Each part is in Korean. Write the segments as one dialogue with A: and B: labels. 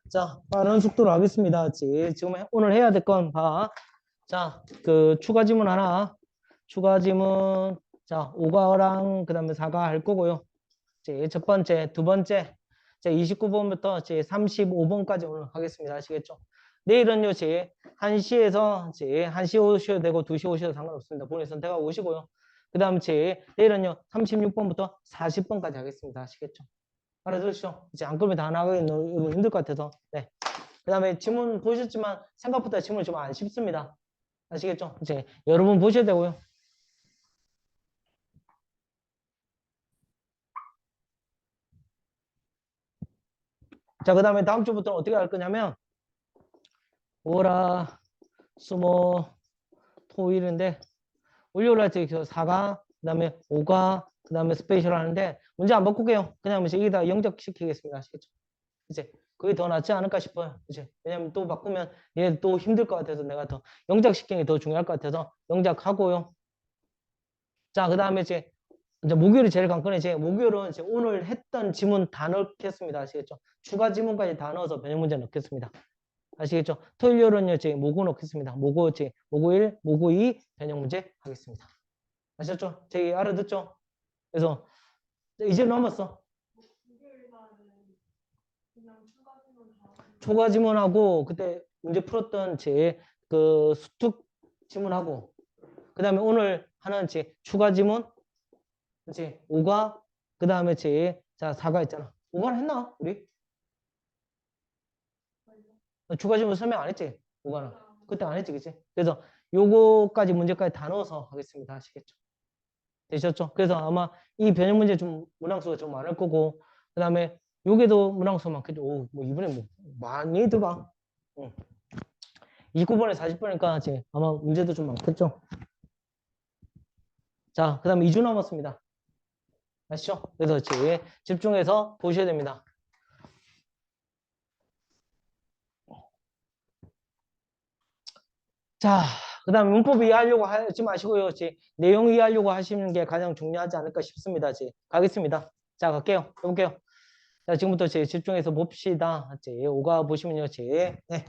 A: 자, 빠른 속도로 하겠습니다. 지금 오늘 해야 될 건 봐. 자, 그 추가 지문 하나. 추가 지문. 자, 5가랑 그다음에 4가 할 거고요. 첫 번째, 두 번째. 자, 29번부터 35번까지 오늘 하겠습니다. 아시겠죠? 내일은요, 1시에서 1시 오셔도 되고 2시 오셔도 상관없습니다. 본인 선택하고 오시고요. 그 다음 내일은요, 36번부터 40번까지 하겠습니다. 아시겠죠? 알아들으시죠? 이제 안 그러면 다 나가기 너무 힘들 것 같아서. 네. 그 다음에 지문 보셨지만 생각보다 지문이 좀 안 쉽습니다. 아시겠죠? 이제 여러분 보셔야 되고요. 자, 그 다음에 다음 주부터는 어떻게 할 거냐면 오라, 수모, 토일인데 월요일 날 4가, 그 다음에 5가, 그 다음에 스페셜 하는데 문제 안 바꿀게요. 그냥 이제 여기다 영작시키겠습니다. 아시겠죠? 이제 그게 더 낫지 않을까 싶어요. 이제 왜냐면 또 바꾸면 얘 또 힘들 것 같아서 내가 더 영작시키는 게 더 중요할 것 같아서 영작하고요. 자, 그 다음에 이제 목요일이 제일 관건해. 목요일은 오늘 했던 지문 다 넣겠습니다. 아시겠죠? 추가 지문까지 다 넣어서 변형 문제 넣겠습니다. 아시겠죠? 토요일은요, 모고 넣겠습니다. 모고, 모고 1, 모고 2 변형 문제 하겠습니다. 아셨죠? 제 알아듣죠? 그래서 이제 넘었어. 초과 지문하고 그때 문제 풀었던 그 수특 지문하고 그 다음에 오늘 하는 추가 지문 그치? 5가 그 다음에 자 4가 있잖아. 5가는 했나? 우리? 추가 지문 설명 안 했지? 5가는 그때 안 했지 그치? 그래서 요거까지 문제까지 다 넣어서 하겠습니다. 아시겠죠? 되셨죠? 그래서 아마 이 변형 문제 좀 문항수가 좀 많을 거고 그 다음에 요게도 문항수가 많겠죠. 오, 뭐 이번에 뭐 많이 들어가. 응. 29번에 40번이니까 아마 문제도 좀 많겠죠. 자, 그 다음에 2주 남았습니다. 아시죠? 그래서 집중해서 보셔야 됩니다. 자, 그 다음에 문법 이해하려고 하지 마시고요. 내용 이해하려고 하시는 게 가장 중요하지 않을까 싶습니다. 가겠습니다. 자, 갈게요. 해볼게요. 자, 지금부터 집중해서 봅시다. 5가 보시면요. 네.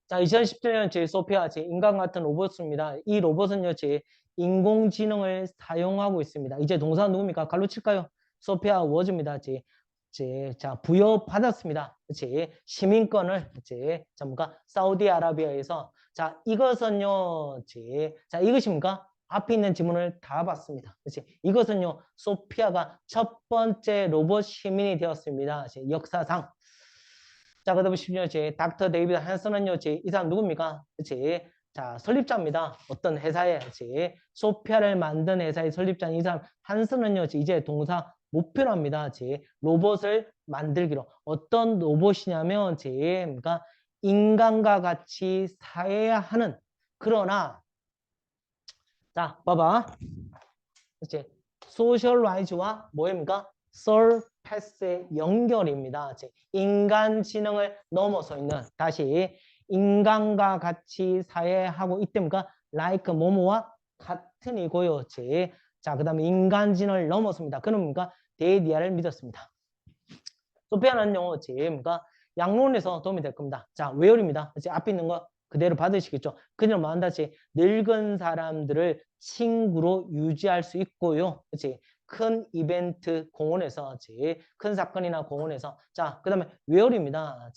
A: 자, 2017년 소피아 인간 같은 로봇입니다. 이 로봇은요, 인공지능을 사용하고 있습니다. 이제 동사 누굽니까? 갈로 칠까요? 소피아 워즈입니다. 자, 부여받았습니다. 시민권을 전문가 사우디아라비아에서 자, 이것은요, 자, 이것입니까? 앞에 있는 지문을 다 봤습니다. 이것은요, 소피아가 첫 번째 로봇 시민이 되었습니다. 역사상. 자, 그다음에 10년 닥터 데이비드 한슨은요, 이 사람 누굽니까? 그치? 자, 설립자입니다. 어떤 회사에, 소피아를 만든 회사의 설립자인 이 사람 한슨은요, 이제 동사 목표로 합니다. 로봇을 만들기로. 어떤 로봇이냐면, 그러니까 인간과 같이 사회하는, 그러나, 자, 봐봐. 그치? 소셜라이즈와 뭐입니까? 서패스의 연결입니다. 인간지능을 넘어서 있는 다시 인간과 같이 사회하고 있답니까? like 뭐뭐와 같은 이고요. 자, 그 다음에 인간지능을 넘어섭니다. 그놈입니까? 데이디아를 믿었습니다. 소피아는요, 그러니까 양론에서 도움이 될 겁니다. 자, 외열입니다. 앞에 있는 거 그대로 받으시겠죠. 그녀는 뭐 한다지 늙은 사람들을 친구로 유지할 수 있고요. 그렇지? 큰 이벤트 공원에서 큰 사건이나 공원에서 자, 그다음에 외열입니다.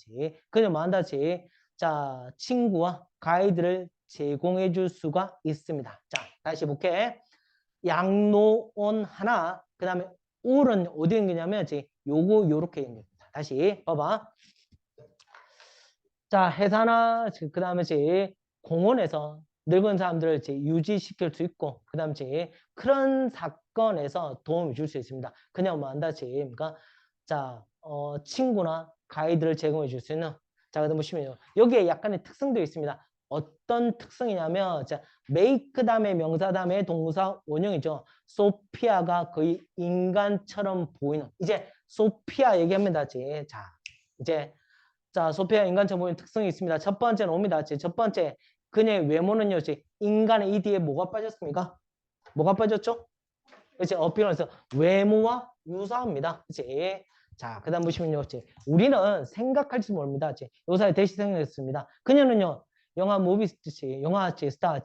A: 그녀는 뭐 한다지 자, 친구와 가이드를 제공해 줄 수가 있습니다. 자, 다시 볼게. 양로원 하나, 그다음에 올은 어디 연결냐면 요거 요렇게 연결입니다. 다시 봐봐. 자, 회사나 그다음에 공원에서 늙은 사람들을 유지시킬 수 있고 그다음에 그런 사건에서 도움을 줄 수 있습니다. 그냥 뭐 한다 그러니까 자, 친구나 가이드를 제공해 줄 수 있는 자, 그다음 보시면요. 여기에 약간의 특성도 있습니다. 어떤 특성이냐면 자, make 다음에 명사 다음에 동사 원형이죠. 소피아가 거의 인간처럼 보이는 이제 소피아 얘기합니다. 자, 이제 자, 소피아 인간처럼 보이는 특성이 있습니다. 첫 번째는 옵니다. 첫 번째, 그녀의 외모는요, 인간의 이 뒤에 뭐가 빠졌습니까? 뭐가 빠졌죠? 그렇지, 어피런스. 외모와 유사합니다. 그렇지. 자, 그 다음 보시면요. 우리는 생각할지 모릅니다. 요사에 대시 생각했습니다. 그녀는요. 영화 무비스트, 영화 스타,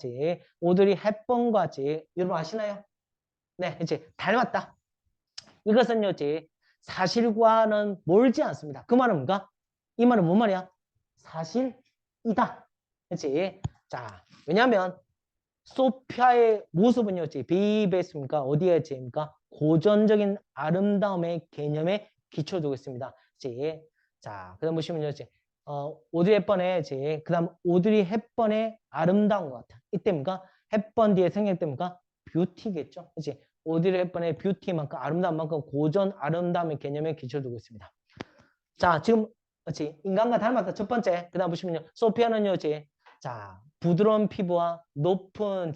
A: 오드리 헵번과 여러분 아시나요? 네, 이제 닮았다. 이것은요, 사실과는 멀지 않습니다. 그 말은 뭔가? 이 말은 뭔 말이야? 사실이다. 그렇지? 자, 왜냐하면 소피아의 모습은요, 비베이스입니까? 어디에 있습니까? 고전적인 아름다움의 개념에 기초두고 있습니다. 자, 그다음 보시면요, 오드리 헵번의 그다음 오드리 헵번의 아름다운 것 같아. 이때입니까? 헵번 뒤에 생략됩니까? 뷰티겠죠. 그렇지? 오드리 헵번의 뷰티만큼 아름다운 만큼 고전 아름다움의 개념에 기초두고 있습니다. 자, 지금 그렇지? 인간과 닮았다. 첫 번째. 그다음 보시면요, 소피아는요, 자, 부드러운 피부와 높은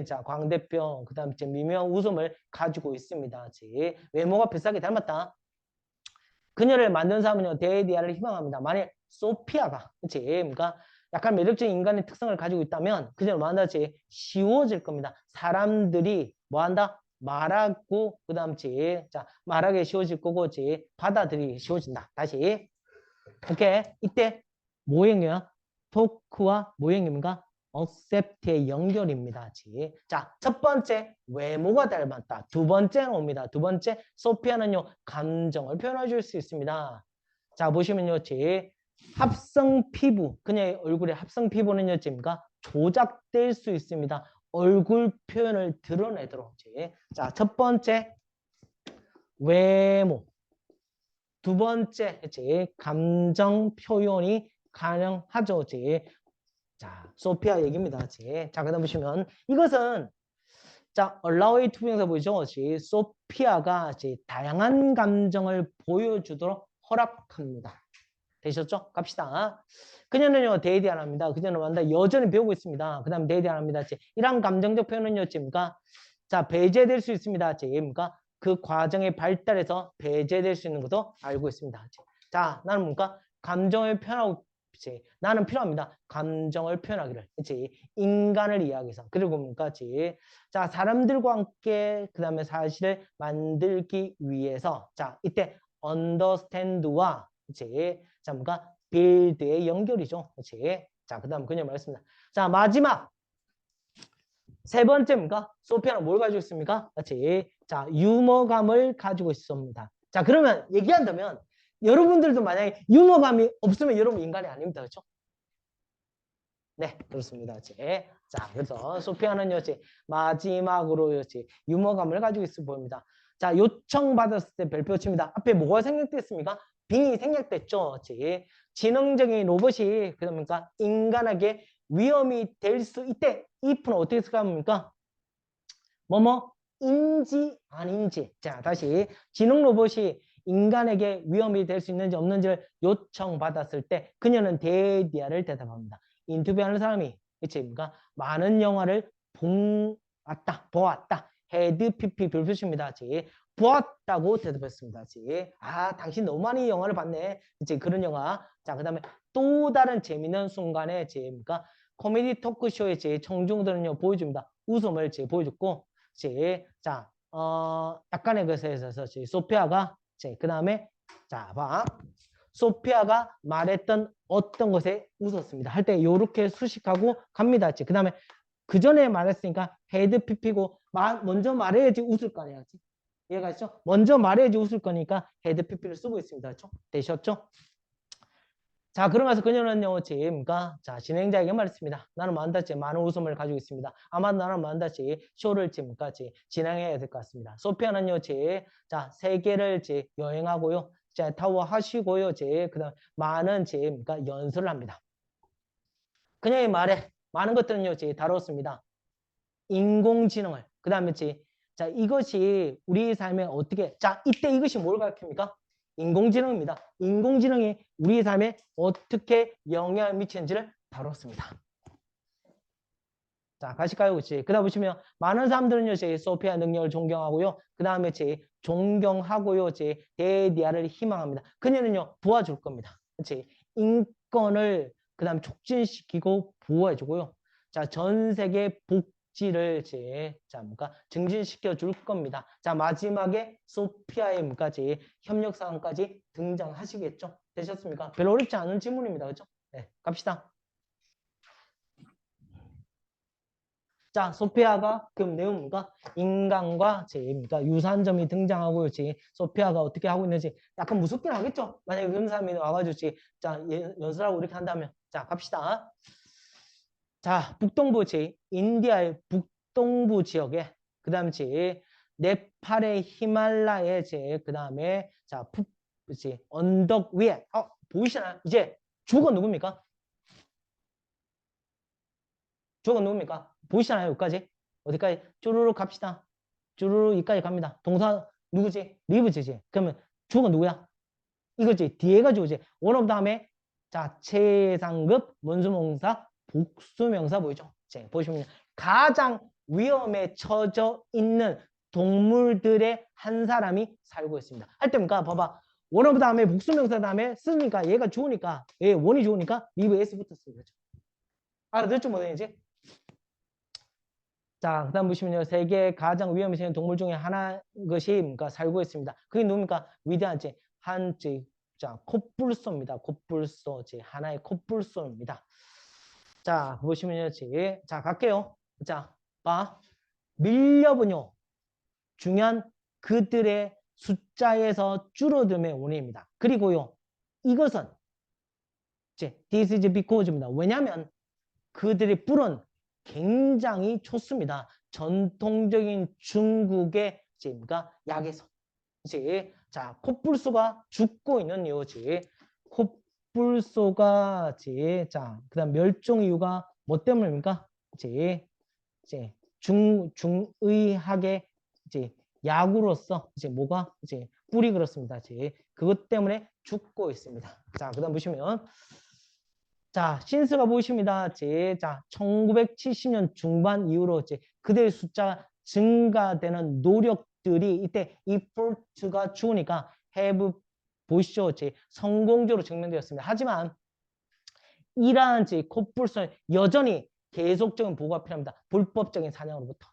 A: 자, 광대뼈, 그다음 미묘한 웃음을 가지고 있습니다. 외모가 비슷하게 닮았다. 그녀를 만든 사람은요, 데이디아를 희망합니다. 만약 소피아가, 그치? 그러니까 약간 매력적인 인간의 특성을 가지고 있다면 그녀를 만나지 쉬워질 겁니다. 사람들이 뭐 한다? 말하고, 그 다음 자, 말하기 쉬워질 거고, 받아들이기 쉬워진다. 다시. 오케이. 이때 모형이야. 토크와 모형입니까? accept의 연결입니다. 자, 첫 번째 외모가 닮았다. 두 번째는 옵니다. 두 번째 소피아는요 감정을 표현해 줄 수 있습니다. 자, 보시면요, 합성 피부, 그녀의 얼굴의 합성 피부는요, 조작될 수 있습니다. 얼굴 표현을 드러내도록. 자, 첫 번째 외모. 두 번째, 감정 표현이 가능하죠. 자, 소피아 얘기입니다. 자, 그다음 보시면 이것은 자, allow의 투명사 보이죠? 소피아가 다양한 감정을 보여주도록 허락합니다. 되셨죠? 갑시다. 그녀는요, 데이디 안 합니다. 그녀는 완다 여전히 배우고 있습니다. 그 다음 데이디 안 합니다. 이런 감정적 표현은요, 자, 배제될 수 있습니다. 그 과정의 발달에서 배제될 수 있는 것도 알고 있습니다. 자, 나는 뭔가 감정을 표현하고 나는 필요합니다. 감정을 표현하기를. 그치? 인간을 이해하기 위해서. 그리고 뭔가 자, 사람들과 함께 그 다음에 사실을 만들기 위해서 자, 이때 understand와 그치? 자, 뭔가 build의 연결이죠. 그치? 자, 그 다음 그녀 말했습니다. 자, 마지막 세 번째입니까? 소피아는 뭘 가지고 있습니까? 그렇지. 자, 유머감을 가지고 있습니다. 자, 그러면 얘기한다면 여러분들도 만약에 유머감이 없으면 여러분 인간이 아닙니다. 그렇죠? 네, 그렇습니다. 자, 그래서 소피아는요, 마지막으로 유머감을 가지고 있어 보입니다. 자, 요청받았을 때 별표 칩니다. 앞에 뭐가 생략됐습니까? 빙이 생략됐죠. 지능적인 로봇이 그러니까 인간에게 위험이 될 수 있대. if는 어떻게 생각합니까? 인지 아닌지. 자, 다시 지능 로봇이 인간에게 위험이 될 수 있는지 없는지를 요청받았을 때 그녀는 데디아를 대답합니다. 인터뷰하는 사람이 그치입니까? 많은 영화를 보았다. 헤드 PP 별표입니다. 보았다고 대답했습니다. 아, 당신 너무 많이 영화를 봤네. 이제 그런 영화. 자, 그다음에 또 다른 재미있는 순간에 제입니까? 코미디 토크쇼의 제 청중들은요 보여줍니다. 웃음을 보여줬고, 자, 약간의 것에 있어서 소피아가 그 다음에 자, 봐. 소피아가 말했던 어떤 것에 웃었습니다. 할 때 이렇게 수식하고 갑니다. 그 다음에 그 전에 말했으니까 헤드 피피고 먼저 말해야지 웃을 거 아니야. 이해가 있죠? 먼저 말해야지 웃을 거니까 헤드 피피를 쓰고 있습니다. 그렇죠? 되셨죠? 자, 그러면서 그녀는요, 자, 진행자에게 말했습니다. 나는 만다치 많은 웃음을 가지고 있습니다. 아마도 나는 만다치 쇼를 진행해야 될 것 같습니다. 소피아는요, 자, 세계를 여행하고요, 자, 타워 하시고요, 그다음 많은 연설을 합니다. 그녀의 말에 많은 것들은요, 다뤘습니다. 인공지능을, 그 다음에 자, 이것이 우리 삶에 어떻게, 자, 이때 이것이 뭘 가르칩니까? 인공지능입니다. 인공지능이 우리 삶에 어떻게 영향을 미치는지를 다뤘습니다. 자, 가실까요? 그 다음 보시면 많은 사람들은요, 소피아 능력을 존경하고요. 그 다음에 존경하고요, 데디아를 희망합니다. 그녀는요, 도와줄 겁니다. 그치? 인권을 그 다음 촉진시키고 보호해주고요. 자, 전 세계 물질을 이제 자 뭔가 증진시켜 줄 겁니다. 자 마지막에 소피아의 뭐까지 협력 사항까지 등장하시겠죠? 되셨습니까? 별로 어렵지 않은 질문입니다. 그렇죠? 네, 갑시다. 자, 소피아가 그 내용과 인간과 제입니까 유사한 점이 등장하고 있지. 소피아가 어떻게 하고 있는지 약간 무섭긴 하겠죠. 만약에 그런 사람이 와가지고 자 연설하고 이렇게 한다면 자 갑시다. 자 북동부 제 인디아의 북동부 지역에 그다음에 제 네팔의 히말라야 제 그다음에 자 이제 언덕 위에 보이시나요? 이제 주어가 누굽니까? 주어가 누굽니까? 보이시나요? 여기까지? 어디까지? 쭈루룩 갑시다. 쭈루룩 여기까지 갑니다. 동사 누구지? 리브지지. 그러면 주어가 누구야? 이거지. 뒤에가 주어지. 원업 다음에 자 최상급 원수명사 복수명사 보이죠? 자, 보시면 가장 위험에 처져 있는 동물들의 한 사람이 살고 있습니다. 할 때니까 봐봐. 원업 다음에 복수명사 다음에 쓰니까 얘가 주어니까 얘 원이 주어니까 리브 s부터 쓰는 거죠. 알아듣죠? 뭐든지. 자, 그 다음 보시면요. 세계 가장 위험에 처한 동물 중에 하나 것이 뭔가 살고 있습니다. 그게 누굽니까? 위대한 자, 코뿔소입니다. 코뿔소. 하나의 코뿔소입니다. 자, 보시면요. 자, 갈게요. 자, 봐. 밀렵은요. 중요한 그들의 숫자에서 줄어듦의 원인입니다. 그리고요. 이것은 this is because입니다. 왜냐하면 그들의 뿔은 굉장히 좋습니다. 전통적인 중국의 제가 약에서 이제 자 코뿔소가 죽고 있는 이유지. 코뿔소가 자 그다음 멸종 이유가 뭐 때문입니까? 이제 중의학의 이제 약으로서 이제 뭐가 이제 뿔이 그렇습니다. 그것 때문에 죽고 있습니다. 자 그다음 보시면. 자, 신스가 보이십니다. 자, 1970년 중반 이후로 그들의 숫자가 증가되는 노력들이 이때 effort가 주니까 have 보이시죠? 성공적으로 증명되었습니다. 하지만 이러한 코뿔소는 여전히 계속적인 보호가 필요합니다. 불법적인 사냥으로부터.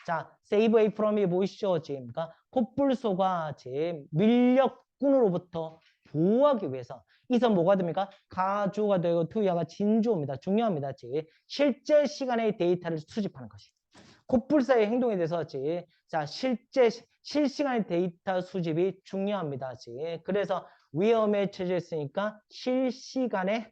A: 자, save away from이 보이시죠? 그러니까 코뿔소가 밀렵꾼으로부터 보호하기 위해서 이선 뭐가 됩니까? 가주어가 되고 투야가 진주어입니다. 중요합니다. 실제 시간의 데이터를 수집하는 것이. 코뿔소의 행동에 대해서 자 실시간의 데이터 수집이 중요합니다. 그래서 위험에 처져 있으니까 실시간에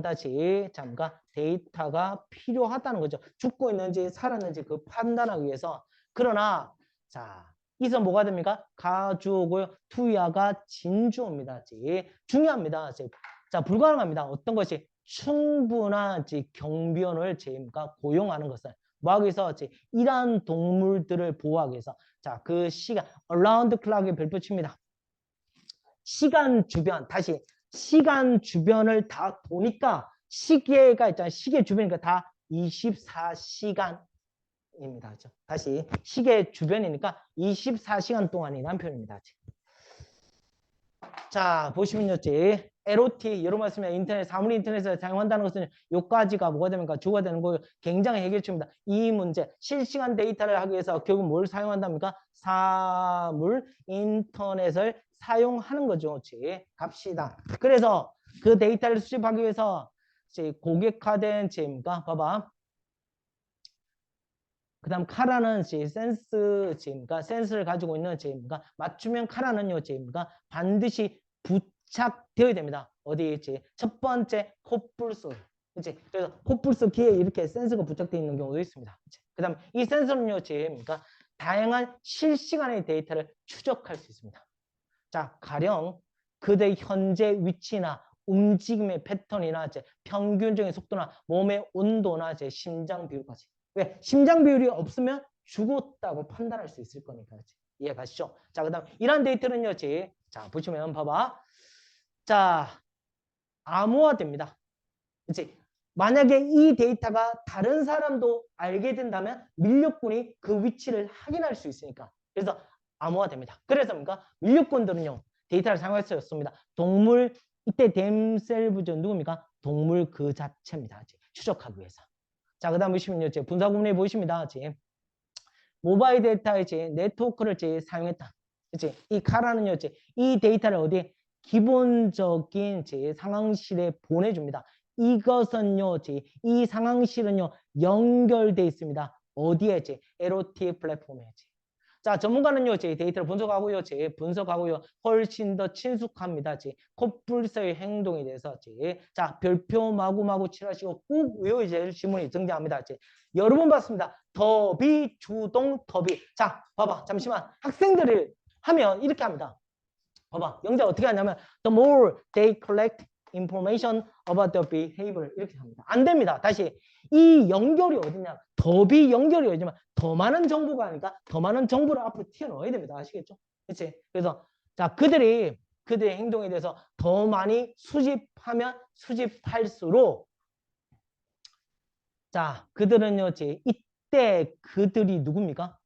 A: 다시 잠깐 데이터가 필요하다는 거죠. 죽고 있는지 살았는지 그 판단하기 위해서. 그러나 자 이선 뭐가 됩니까? 가주어고요. 투야가 진주어입니다. 중요합니다. 자 불가능합니다. 어떤 것이 충분한 경비원을 제가 고용하는 것은 뭐하기 위해서 이러한 동물들을 보호하기 위해서 자 그 시간 around clock의 별표 칩니다. 시간 주변 다시 시간 주변을 다 보니까 시계가 있잖아요. 시계 주변이니까 다 24시간입니다. 그렇죠? 다시 시계 주변이니까 24시간 동안이라는 표현입니다. 자 보시면요. LOT 여러 말씀에 인터넷 사물 인터넷에서 사용한다는 것은 요까지가 뭐가 됩니까? 주어가 되는 거예요. 굉장히 해결책입니다. 이 문제 실시간 데이터를 하기 위해서 결국 뭘 사용한답니까? 사물 인터넷을 사용하는 거죠. 갑시다. 그래서 그 데이터를 수집하기 위해서 고객화된 제가 봐봐. 그 다음 카라는 센스 제가 센스를 가지고 있는 제가 맞춤형 카라는요 제가 반드시 부착되어야 됩니다. 어디 있지? 첫 번째 코뿔소. 그치? 그래서 코뿔소 귀에 이렇게 센서가 부착되어 있는 경우도 있습니다. 그 다음 이 센서는요 제가 다양한 실시간의 데이터를 추적할 수 있습니다. 자, 가령 그들의 현재 위치나 움직임의 패턴이나 평균적인 속도나 몸의 온도나 심장 비율까지. 왜? 심장 비율이 없으면 죽었다고 판단할 수 있을 거니까. 이해 가시죠? 자, 그 다음 이런 데이터는요. 자, 보시면 봐봐. 자, 암호화됩니다. 그치? 만약에 이 데이터가 다른 사람도 알게 된다면 밀렵꾼이 그 위치를 확인할 수 있으니까. 그래서 암호화됩니다. 그래서 뭔가 밀렵꾼들은요. 데이터를 사용할 수 있습니다. 동물 이때 댐셀브전 누굽니까? 동물 그 자체입니다. 추적하기 위해서. 자, 그 다음 보시면요. 분사 구문에 보십니다. 모바일 데이터의 네트워크를 사용했다. 그치? 이 카라는요, 이 데이터를 어디에 기본적인 상황실에 보내줍니다. 이것은요, 이 상황실은요, 연결돼 있습니다. 어디에? LOT 플랫폼에. 자, 전문가는요, 데이터를 분석하고요, 분석하고요, 훨씬 더 친숙합니다. 콧불서의 행동에 대해서. 자, 별표 마구마구 칠하시고 꼭 외워야 될 지문이 등장합니다. 여러 번 봤습니다. 더비, 주동, 더비. 자, 봐봐. 잠시만. 학생들이 하면 이렇게 합니다. 봐봐. 영재 어떻게 하냐면 the more they collect information about their behavior 이렇게 합니다. 안 됩니다. 다시 이 연결이 어디냐? 더비 연결이 어디냐면 더 많은 정보가 아니까 더 많은 정보를 앞으로 튀어넣어야 됩니다. 아시겠죠? 그렇지? 그래서 자 그들의 행동에 대해서 더 많이 수집하면 수집할수록 자 그들은요 이때 그들이 누굽니까?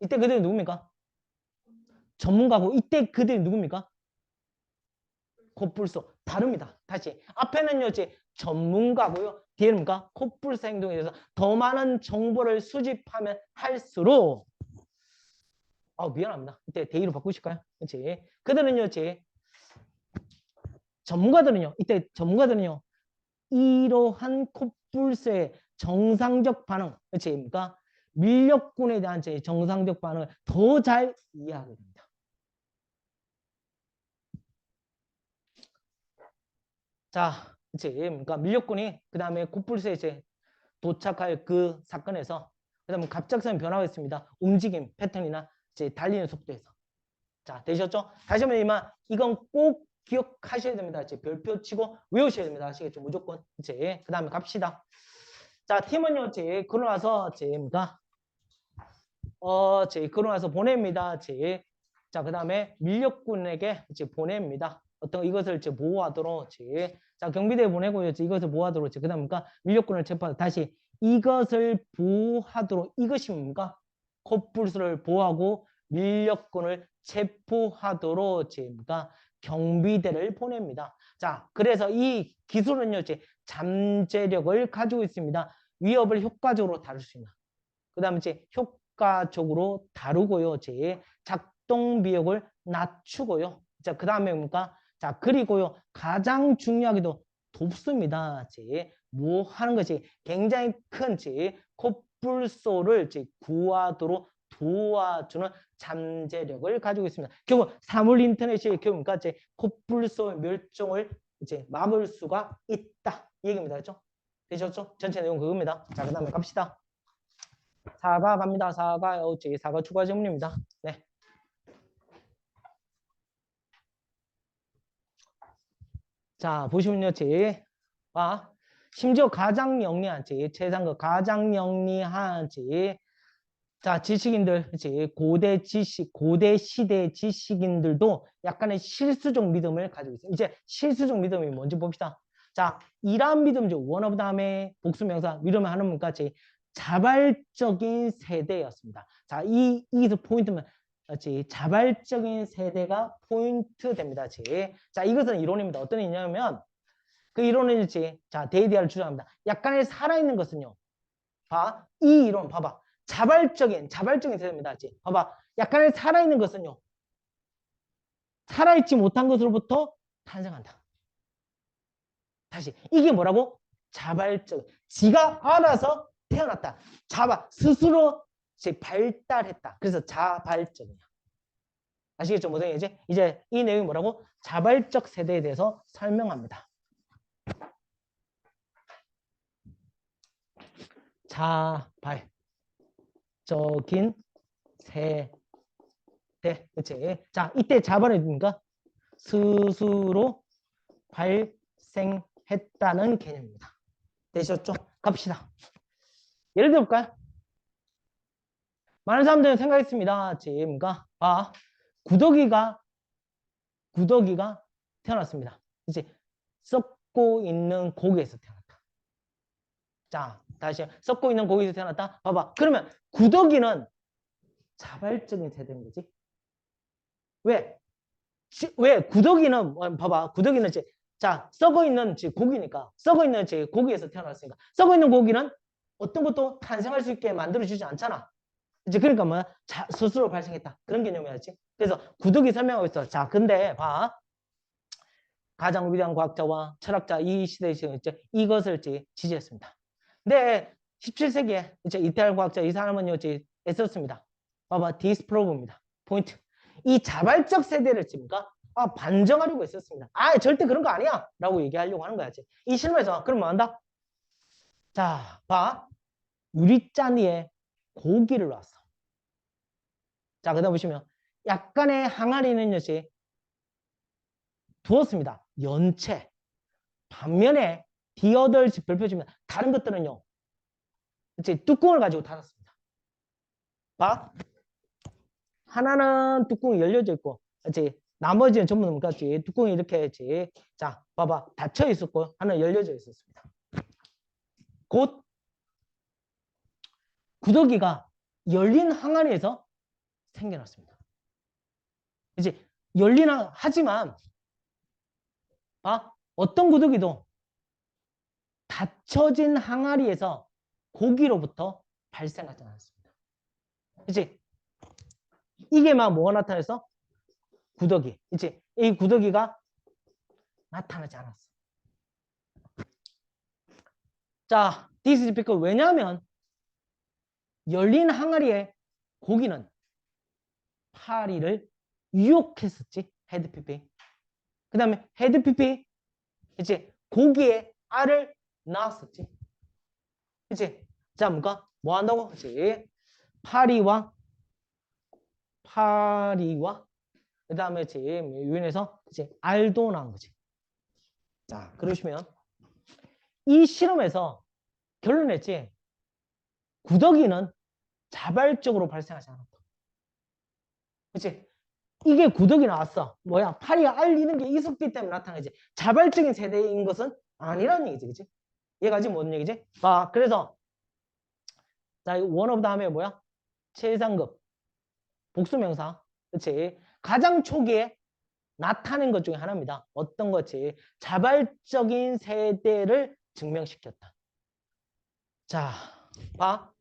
A: 이때 그들이 누굽니까? 전문가고 이때 그들이 누굽니까? 콧불소 다릅니다. 다시 앞에는요 전문가고요 뒤에는가 콧불소 행동에 대해서 더 많은 정보를 수집하면 할수록 미안합니다. 이때 대의로 바꾸실까요? 그렇지. 그들은요 전문가들은요 이때 전문가들은요 이러한 콧불소의 정상적 반응 그렇지 그러니까 밀렵군에 대한 정상적 반응을 더 잘 이해하게 됩니다. 자, 그치. 그러니까 밀렵군이 그 다음에 콧불소에 도착할 그 사건에서 그 다음에 갑작스러운 변화가 있습니다. 움직임, 패턴이나 달리는 속도에서. 자, 되셨죠? 다시 한번 이건 꼭 기억하셔야 됩니다. 별표 치고 외우셔야 됩니다. 아시겠죠? 무조건. 그 다음에 갑시다. 자, 팀은요, 그러고 나서, 그러고 나서 보냅니다. 자, 그 다음에 밀렵군에게 보냅니다. 어떤 이것을 보호하도록 자 경비대에 보내고요. 이것을 보호하도록 그 다음 밀렵군을 체포하도록 다시 이것을 보호하도록 이것이 뭡니까? 콧불소를 보호하고 밀렵군을 체포하도록 경비대를 보냅니다. 자 그래서 이 기술은요 잠재력을 가지고 있습니다. 위협을 효과적으로 다룰 수 있는 그 다음에 효과적으로 다루고요. 작동 비용을 낮추고요. 자, 그 다음에 뭡니까? 자, 그리고요. 가장 중요하게도 돕습니다. 뭐 하는 것이 굉장히 큰 콧불소를 구하도록 도와주는 잠재력을 가지고 있습니다. 결국 사물 인터넷이 뭡니까? 콧불소 멸종을 막을 수가 있다. 이 얘기입니다. 그렇죠? 되셨죠? 전체 내용 그겁니다. 자, 그 다음에 갑시다. 4가 갑니다. 4가 추가 질문입니다. 네. 자, 보시면요. 심지어 가장 영리한 최상급 가장 영리한 자, 지식인들, 고대 시대 지식인들도 약간의 실수적 믿음을 가지고 있어요. 이제 실수적 믿음이 뭔지 봅시다. 자, 이러한 믿음이죠. 원어브 다음에 복수명사, 믿음을 하는 문과 자발적인 세대였습니다. 자, 이 포인트는 자발적인 세대가 포인트 됩니다. 자, 이것은 이론입니다. 어떤 이냐면 그 이론은 자, 데이디아를 주장합니다. 약간의 살아있는 것은요. 이 이론 봐봐. 자발적인 세대입니다. 봐봐. 약간의 살아있는 것은요. 살아있지 못한 것으로부터 탄생한다. 다시 이게 뭐라고? 자발적. 지가 알아서 태어났다. 스스로 발달했다. 그래서 자발적이야. 아시겠죠? 무슨 얘기지? 이제 이 내용이 뭐라고? 자발적 세대에 대해서 설명합니다. 자발적인 세대. 그치? 자, 이때 자발은 뭡니까? 스스로 발생했다는 개념입니다. 되셨죠? 갑시다. 예를 들어볼까요? 많은 사람들은 생각했습니다. 뭔가 구더기가 태어났습니다. 이제 썩고 있는 고기에서 태어났다. 자, 다시 썩고 있는 고기에서 태어났다. 봐봐. 그러면 구더기는 자발적인 세대인 거지. 왜? 구더기는 봐봐. 구더기는 자, 썩어 있는 고기니까 썩어 있는 고기에서 태어났으니까 썩어 있는 고기는 어떤 것도 탄생할 수 있게 만들어주지 않잖아. 이제 그러니까 뭐야? 스스로 발생했다. 그런 개념이었지. 그래서 구독이 설명하고 있어. 자, 근데 봐. 가장 위대한 과학자와 철학자 이 시대에 이것을 지지했습니다. 근데 17세기에 이제 이탈 과학자 이 사람은요, 애썼습니다. 봐봐, 디스프로브입니다. 포인트. 이 자발적 세대를 찝니까? 반정하려고 했었습니다. 절대 그런 거 아니야! 라고 얘기하려고 하는 거야지. 이 실험에서 그럼 뭐 한다? 자, 봐. 유리잔디에 고기를 놨어. 자, 그다음 보시면 약간의 항아리는 이제 두었습니다. 연체. 반면에 디어덜즈 별표주면 다른 것들은요. 이제 뚜껑을 가지고 닫았습니다. 봐. 하나는 뚜껑이 열려져 있고 이제 나머지는 전부 뭡니까? 뚜껑이 이렇게 자, 봐봐. 닫혀 있었고 하나는 열려져 있었습니다. 곧 구더기가 열린 항아리에서 생겨났습니다. 이제 열리나 하지만 어떤 구더기도 닫혀진 항아리에서 고기로부터 발생하지 않았습니다. 이제 이게 막 뭐가 나타났어? 구더기. 이제 이 구더기가 나타나지 않았어. 자, this is because 왜냐하면 열린 항아리에 고기는 파리를 유혹했었지. 헤드피피. 그 다음에 헤드피피 이제 고기에 알을 낳았었지. 이제 자 뭔가 뭐 한다고? 이제 파리와 그 다음에 유인해서 이제 알도 낳은 거지. 자 그러시면 이 실험에서 결론 냈지. 구더기는 자발적으로 발생하지 않았다. 그치? 이게 구더기 나왔어. 뭐야? 파리가 알리는 게 있었기 때문에 나타나지. 자발적인 세대인 것은 아니라는 얘기지. 그치? 얘가 지금 뭔 얘기지? 그래서 자, 원업 다음에 뭐야? 최상급. 복수명사. 그치? 가장 초기에 나타낸 것 중에 하나입니다. 어떤 거지? 자발적인 세대를 증명시켰다. 자,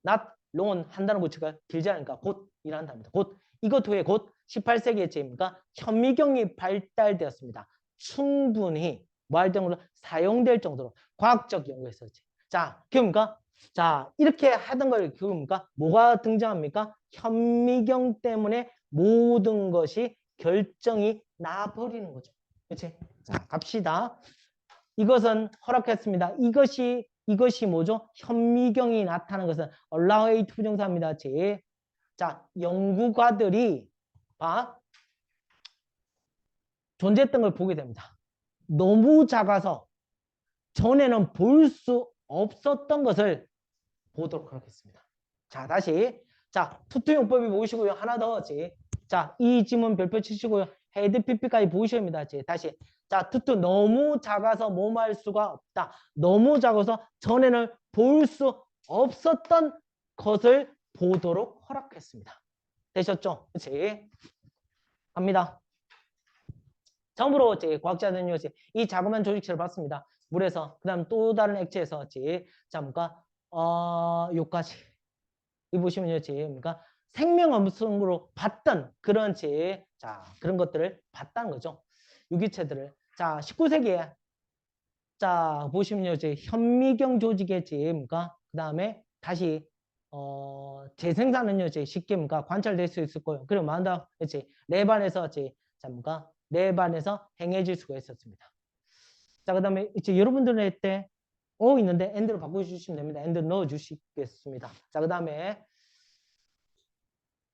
A: not long은 한 단어 고치가 길지 않으니까 곧이라는 단어입니다. 곧 이것 후에 곧 18세기에 제입니까? 현미경이 발달되었습니다. 충분히 뭐 할 정도로 사용될 정도로 과학적 연구에서지. 자, 그러니까 자 이렇게 하던 걸 그러니까 뭐가 등장합니까? 현미경 때문에 모든 것이 결정이 나버리는 거죠. 그렇지? 자, 갑시다. 이것은 허락했습니다. 이것이 뭐죠? 현미경이 나타나는 것은 allow 부정사입니다. 자, 연구가들이 존재했던 걸 보게 됩니다. 너무 작아서 전에는 볼 수 없었던 것을 보도록 하겠습니다. 자, 다시. 자, 투투용법이 보이시고요. 하나 더. 자, 이 지문 별표 치시고요. 헤드 PP까지 보이셔야 합니다. 다시. 자, 투투 너무 작아서 몸할 수가 없다. 너무 작아서 전에는 볼 수 없었던 것을 보도록 허락했습니다. 되셨죠? 그렇지? 갑니다. 처음으로 과학자들은요, 이 자그마한 조직체를 봤습니다. 물에서, 그 다음 또 다른 액체에서, 자, 뭔가, 요까지. 이 보시면요, 그러니까 생명 음성으로 봤던 그런, 자, 그런 것들을 봤다는 거죠. 유기체들을. 자, 19세기에, 자, 보시면요, 현미경 조직의, 그러니까, 그 다음에 다시, 재생산은요, 쉽게, 뭔가 관찰될 수 있을 거예요. 그리고 만다, 랩 안에서, 자, 뭔가, 랩 안에서 행해질 수가 있었습니다. 자, 그 다음에 이제 여러분들의 때 있는데 엔드로 바꿔주시면 됩니다. 엔드 넣어주시겠습니다. 자, 그 다음에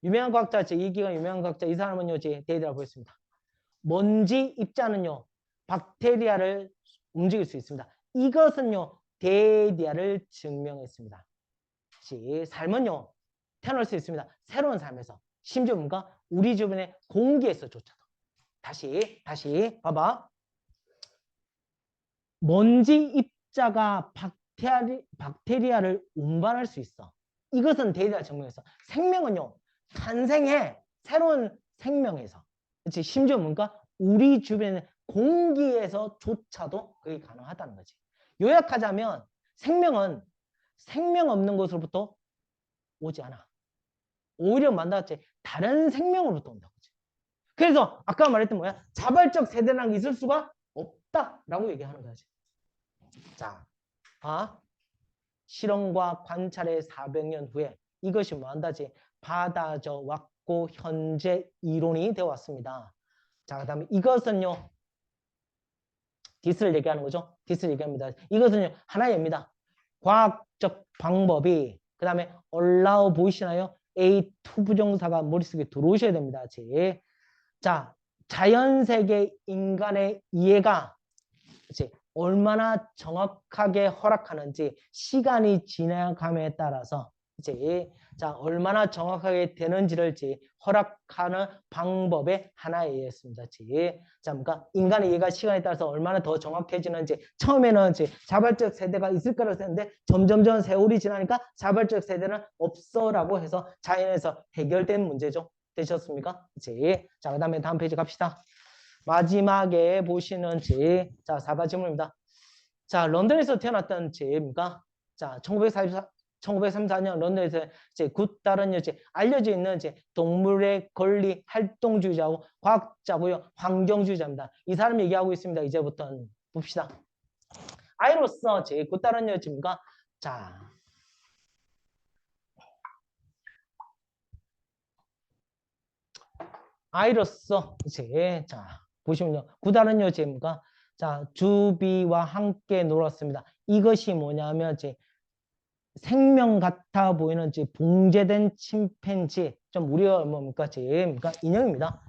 A: 유명한 과학자, 이기가 유명한 과학자, 이 사람은요, 데이터를 보였습니다. 먼지 입자는요, 박테리아를 움직일 수 있습니다. 이것은요, 데이터를 증명했습니다. 삶은요, 태어날 수 있습니다. 새로운 삶에서. 심지어 뭔가 우리 주변의 공기에서조차도. 다시 봐봐. 먼지 입자가 박테리아를 운반할 수 있어. 이것은 데이터가 증명해서. 생명은요, 탄생해. 새로운 생명에서. 그치? 심지어 뭔가 우리 주변에 공기에서조차도 그게 가능하다는 거지. 요약하자면 생명은 생명 없는 곳으로부터 오지 않아. 오히려 만났지 다른 생명으로부터 온다고. 그래서 아까 말했던 뭐야? 자발적 세대라는 게 있을 수가 없다라고 얘기하는 거지. 자, 실험과 관찰의 400년 후에 이것이 뭐 한다지? 받아져 왔고 현재 이론이 되어 왔습니다. 자, 그 다음에 이것은요. 디스를 얘기하는 거죠. 디스를 얘기합니다. 이것은요. 하나의 예입니다. 과학적 방법이 그 다음에 allow 보이시나요? A2 부정사가 머릿속에 들어오셔야 됩니다. 자, 자연세계 인간의 이해가 그치? 얼마나 정확하게 허락하는지 시간이 지나감에 따라서 그치? 자, 얼마나 정확하게 되는지를 허락하는 방법의 하나에 의했습니다. 자, 그러니까 인간의 이해가 시간에 따라서 얼마나 더 정확해지는지 처음에는 자발적 세대가 있을 거라고 했는데 점점점 세월이 지나니까 자발적 세대는 없어라고 해서 자연에서 해결된 문제죠. 되셨습니까? 그치? 자, 그 다음에 다음 페이지 갑시다. 마지막에 보시는 자, 4번 질문입니다. 자, 런던에서 태어났던 제입니까? 자, 1934년 런던에서 굿다른 알려져 있는 동물의 권리 활동주의자고 과학자고요. 환경주의자입니다. 이 사람 얘기하고 있습니다. 이제부터는 봅시다. 아이로서 굿다른 여자입니까? 자, 아이로서 자, 보시면요. 굿다른 여자입니까? 자, 주비와 함께 놀았습니다. 이것이 뭐냐면 생명 같아 보이는 봉제된 침팬지, 좀 우리가 뭡니까? 그러니까 인형입니다.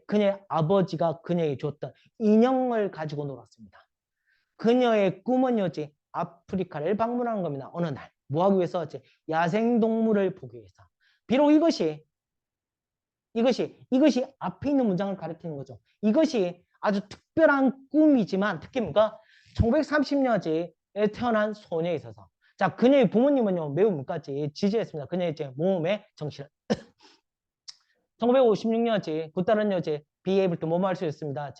A: 그녀의 아버지가 그녀에게 줬던 인형을 가지고 놀았습니다. 그녀의 꿈은요, 아프리카를 방문하는 겁니다. 어느 날 뭐 하기 위해서? 야생동물을 보기 위해서. 비록 이것이 앞에 있는 문장을 가리키는 거죠. 이것이 아주 특별한 꿈이지만 특히 뭔가 1930년에 태어난 소녀에 있어서 자, 그녀의 부모님은요 매우 문까지 지지했습니다. 그녀의 모험의 정신을 1956년에 굿다른 여제 be able to 뭐뭐 할 수 있습니다.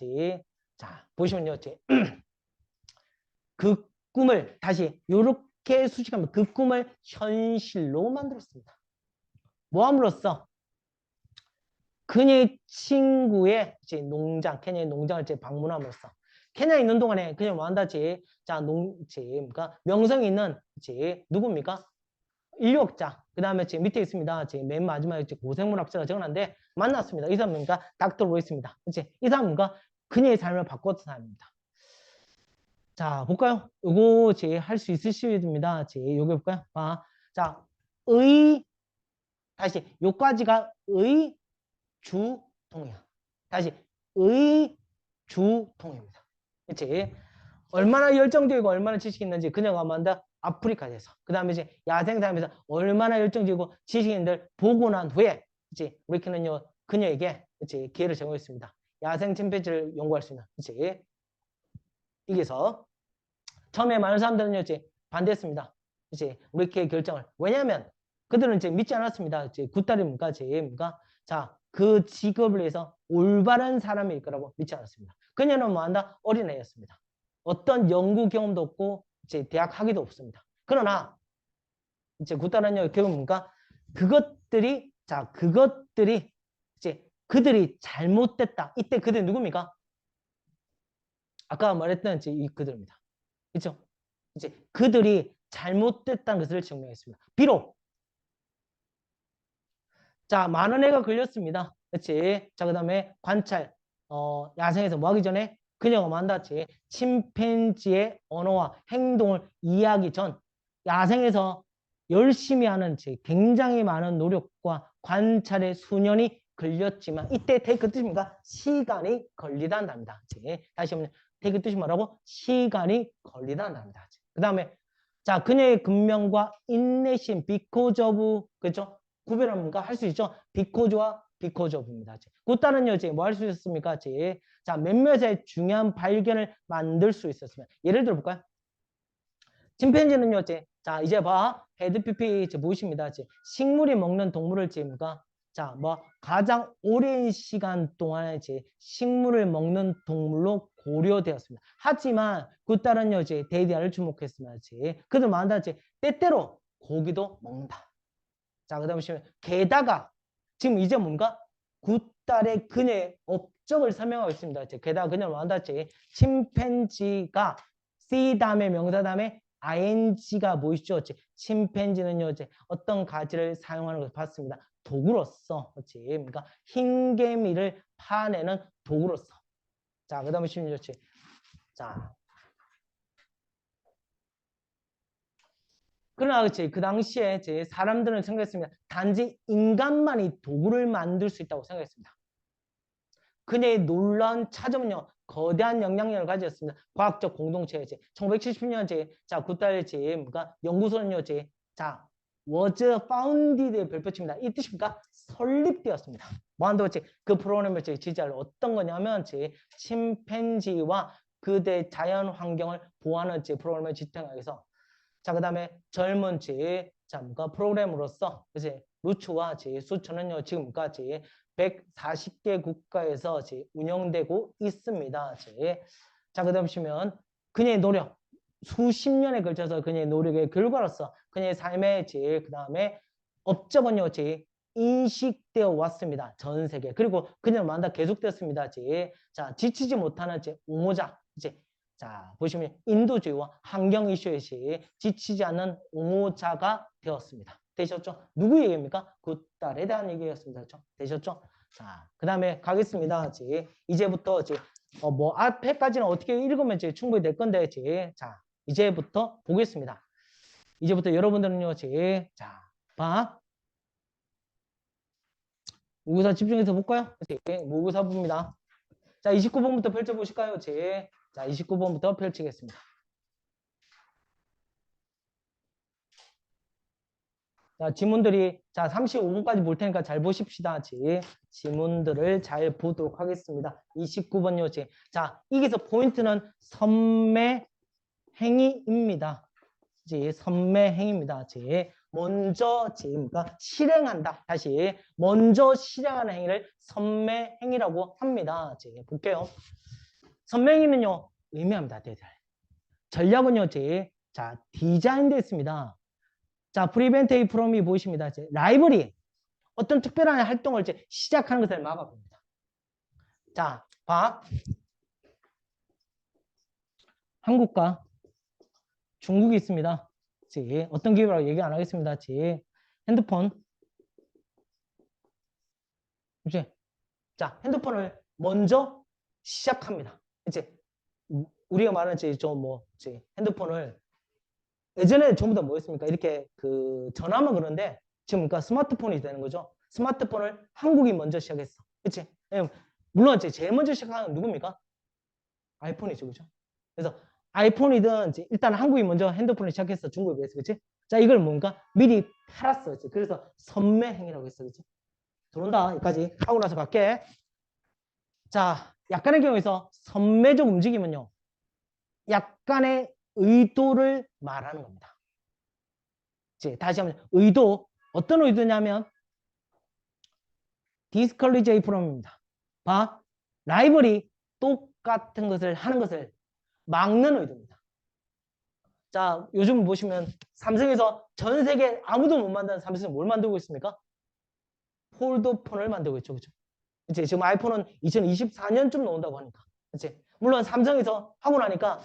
A: 자, 보시면요 그 꿈을 다시 이렇게 수식하면 그 꿈을 현실로 만들었습니다. 모함으로써 그녀의 친구의 농장, 케냐의 농장을 방문함으로써 케냐에 있는 동안에 그녀 뭐 한다지? 자, 그러니까 명성이 있는 누굽니까? 인류학자. 그 다음에 밑에 있습니다. 맨 마지막에 고생물학자가 적어놨는데 만났습니다. 이 사람입니까? 닥터 로이스입니다. 그치? 이 사람입니까? 그녀의 삶을 바꿨던 사람입니다. 자, 볼까요? 요거 할 수 있으셔야 됩니다. 요거 볼까요? 자, 다시 요까지가 주통이야. 다시 주통입니다. 그치? 얼마나 열정적이고 얼마나 지식이 있는지 그녀가 만다 아프리카에서 그 다음에 야생사람에서 얼마나 열정적이고 지식이 있는들 보고 난 후에 그치? 우리는 그녀에게 그치? 기회를 제공했습니다. 야생 침팬지를 연구할 수 있는 그치? 여기서 처음에 많은 사람들은 반대했습니다. 그치? 우리의 결정을 왜냐하면 그들은 믿지 않았습니다. 굿다리입니까? 자, 그 직업을 위해서 올바른 사람일 거라고 믿지 않았습니다. 그녀는 뭐 한다? 어린애였습니다. 어떤 연구 경험도 없고 대학 학위도 없습니다. 그러나 굿다리는 결국 뭡니까? 그것들이 그들이 잘못됐다. 이때 그들이 누굽니까? 아까 말했던 그들입니다. 그렇죠? 그들이 잘못됐다는 것을 증명했습니다. 비록 자, 많은 애가 걸렸습니다. 그렇지? 자, 그 다음에 관찰, 야생에서 뭐 하기 전에 그녀가 만났지. 침팬지의 언어와 행동을 이해하기 전 야생에서 열심히 하는 굉장히 많은 노력과 관찰의 수년이 걸렸지만 이때 그 뜻입니까? 시간이 걸리다는 답니다. 다시 한번 그 뜻이 뭐라고? 시간이 걸리다는 답니다. 그 다음에 자, 그녀의 근면과 인내심, because of, 그죠? 구별합니까? 할 수 있죠? 비코즈와 비코즈입니다. 굿다른 여제 뭐 할 수 있었습니까? 자, 몇몇의 중요한 발견을 만들 수 있었습니다. 예를 들어 볼까요? 침팬지는요, 자, 이제 봐. 헤드피피 보이십니다. 식물이 먹는 동물을 뭡니까? 자, 뭐 가장 오랜 시간 동안 이제 식물을 먹는 동물로 고려되었습니다. 하지만 그 딸은요, 이제 데이디아를 주목했습니다. 그들 말한다, 이제 때때로 고기도 먹는다. 자, 그다음에 보시면 게다가 지금 이제 뭔가 굿달의 그녀의 업적을 설명하고 있습니다. 게다가 그녀는 말한다, 침팬지가 C 다음에 명사 다음에 ing가 뭐있죠? 침팬지는요, 이제 어떤 가지를 사용하는 것을 봤습니다. 도구로서, 그러니까 흰개미를 파내는 도구로서. 자, 그 다음에 16절. 자. 그러나, 그 당시에 사람들은 생각했습니다. 단지 인간만이 도구를 만들 수 있다고 생각했습니다. 그녀의 놀라운 찾음은요, 거대한 영향력을 가졌습니다. 과학적 공동체에 1970년째, 자, 굿달 뭔가 연구소는요, 자, was founded의 별표치입니다. 이 뜻입니까? 설립되었습니다. 뭐 한다고 그 프로그램을 지지할 어떤 거냐면 침팬지와 그대 자연 환경을 보호하는 프로그램을 지탱하기 위해서 자, 그 다음에 젊은 자, 뭔가 프로그램으로서 루츠와 수초는요, 지금까지 140개 국가에서 운영되고 있습니다. 자, 그 다음 보시면 그녀의 노력, 수십 년에 걸쳐서 그녀의 노력의 결과로서 그녀의 삶의 그 다음에 업적은요, 인식되어 왔습니다. 전 세계. 그리고 그녀는 만다 계속됐습니다. 자, 지치지 못하는 옹호자, 자, 보시면 인도주의와 환경 이슈에 지치지 않는 옹호자가 되었습니다. 되셨죠? 누구 얘기입니까? 굿달에 대한 얘기였습니다. 그렇죠? 되셨죠? 자, 그 다음에 가겠습니다. 이제부터 뭐 앞에까지는 어떻게 읽으면 충분히 될 건데 자, 이제부터 보겠습니다. 이제부터 여러분들은요, 자, 봐. 모의고사 집중해서 볼까요? 모의고사 봅니다. 자, 29번부터 펼쳐보실까요? 자, 29번부터 펼치겠습니다. 자, 지문들이, 자, 35분까지 볼 테니까 잘 보십시다. 지문들을 잘 보도록 하겠습니다. 29번요. 자, 여기서 포인트는 선매행위입니다. 선매행위입니다. 먼저, 그러니까 실행한다. 다시, 먼저 실행하는 행위를 선매행위라고 합니다. 볼게요. 선매행위는요, 의미합니다. 전략은요, 자, 디자인되어 있습니다. 자, 프리벤테이 프롬이 보이십니다. 라이벌이 어떤 특별한 활동을 시작하는 것을 막아봅니다. 자, 봐. 한국과 중국이 있습니다. 어떤 기업이라고 얘기 안 하겠습니다. 핸드폰. 자, 핸드폰을 먼저 시작합니다. 우리가 말하는 핸드폰을 예전에 전부 다 뭐였습니까? 이렇게 전화만 그런데 지금 그러니까 스마트폰이 되는 거죠. 스마트폰을 한국이 먼저 시작했어. 그치? 물론 제일 먼저 시작한 건 누굽니까? 아이폰이죠. 그죠? 그래서 아이폰이든 일단 한국이 먼저 핸드폰을 시작했어. 중국에 비해서. 그치? 자, 이걸 뭔가 미리 팔았어. 그치? 그래서 선매행위라고 했어. 그치? 들어온다. 여기까지 하고 나서 갈게. 자, 약간의 경우에서 선매적 움직임은요. 약간의 의도를 말하는 겁니다. 다시 한번 의도, 어떤 의도냐면 디스컬리제이 프롬입니다. 봐, 라이벌이 똑같은 것을 하는 것을 막는 의도입니다. 자, 요즘 보시면 삼성에서 전 세계 아무도 못 만드는 삼성이 뭘 만들고 있습니까? 폴더폰을 만들고 있죠. 그죠? 이제 지금 아이폰은 2024년쯤 나온다고 하니까. 그치? 물론 삼성에서 하고 나니까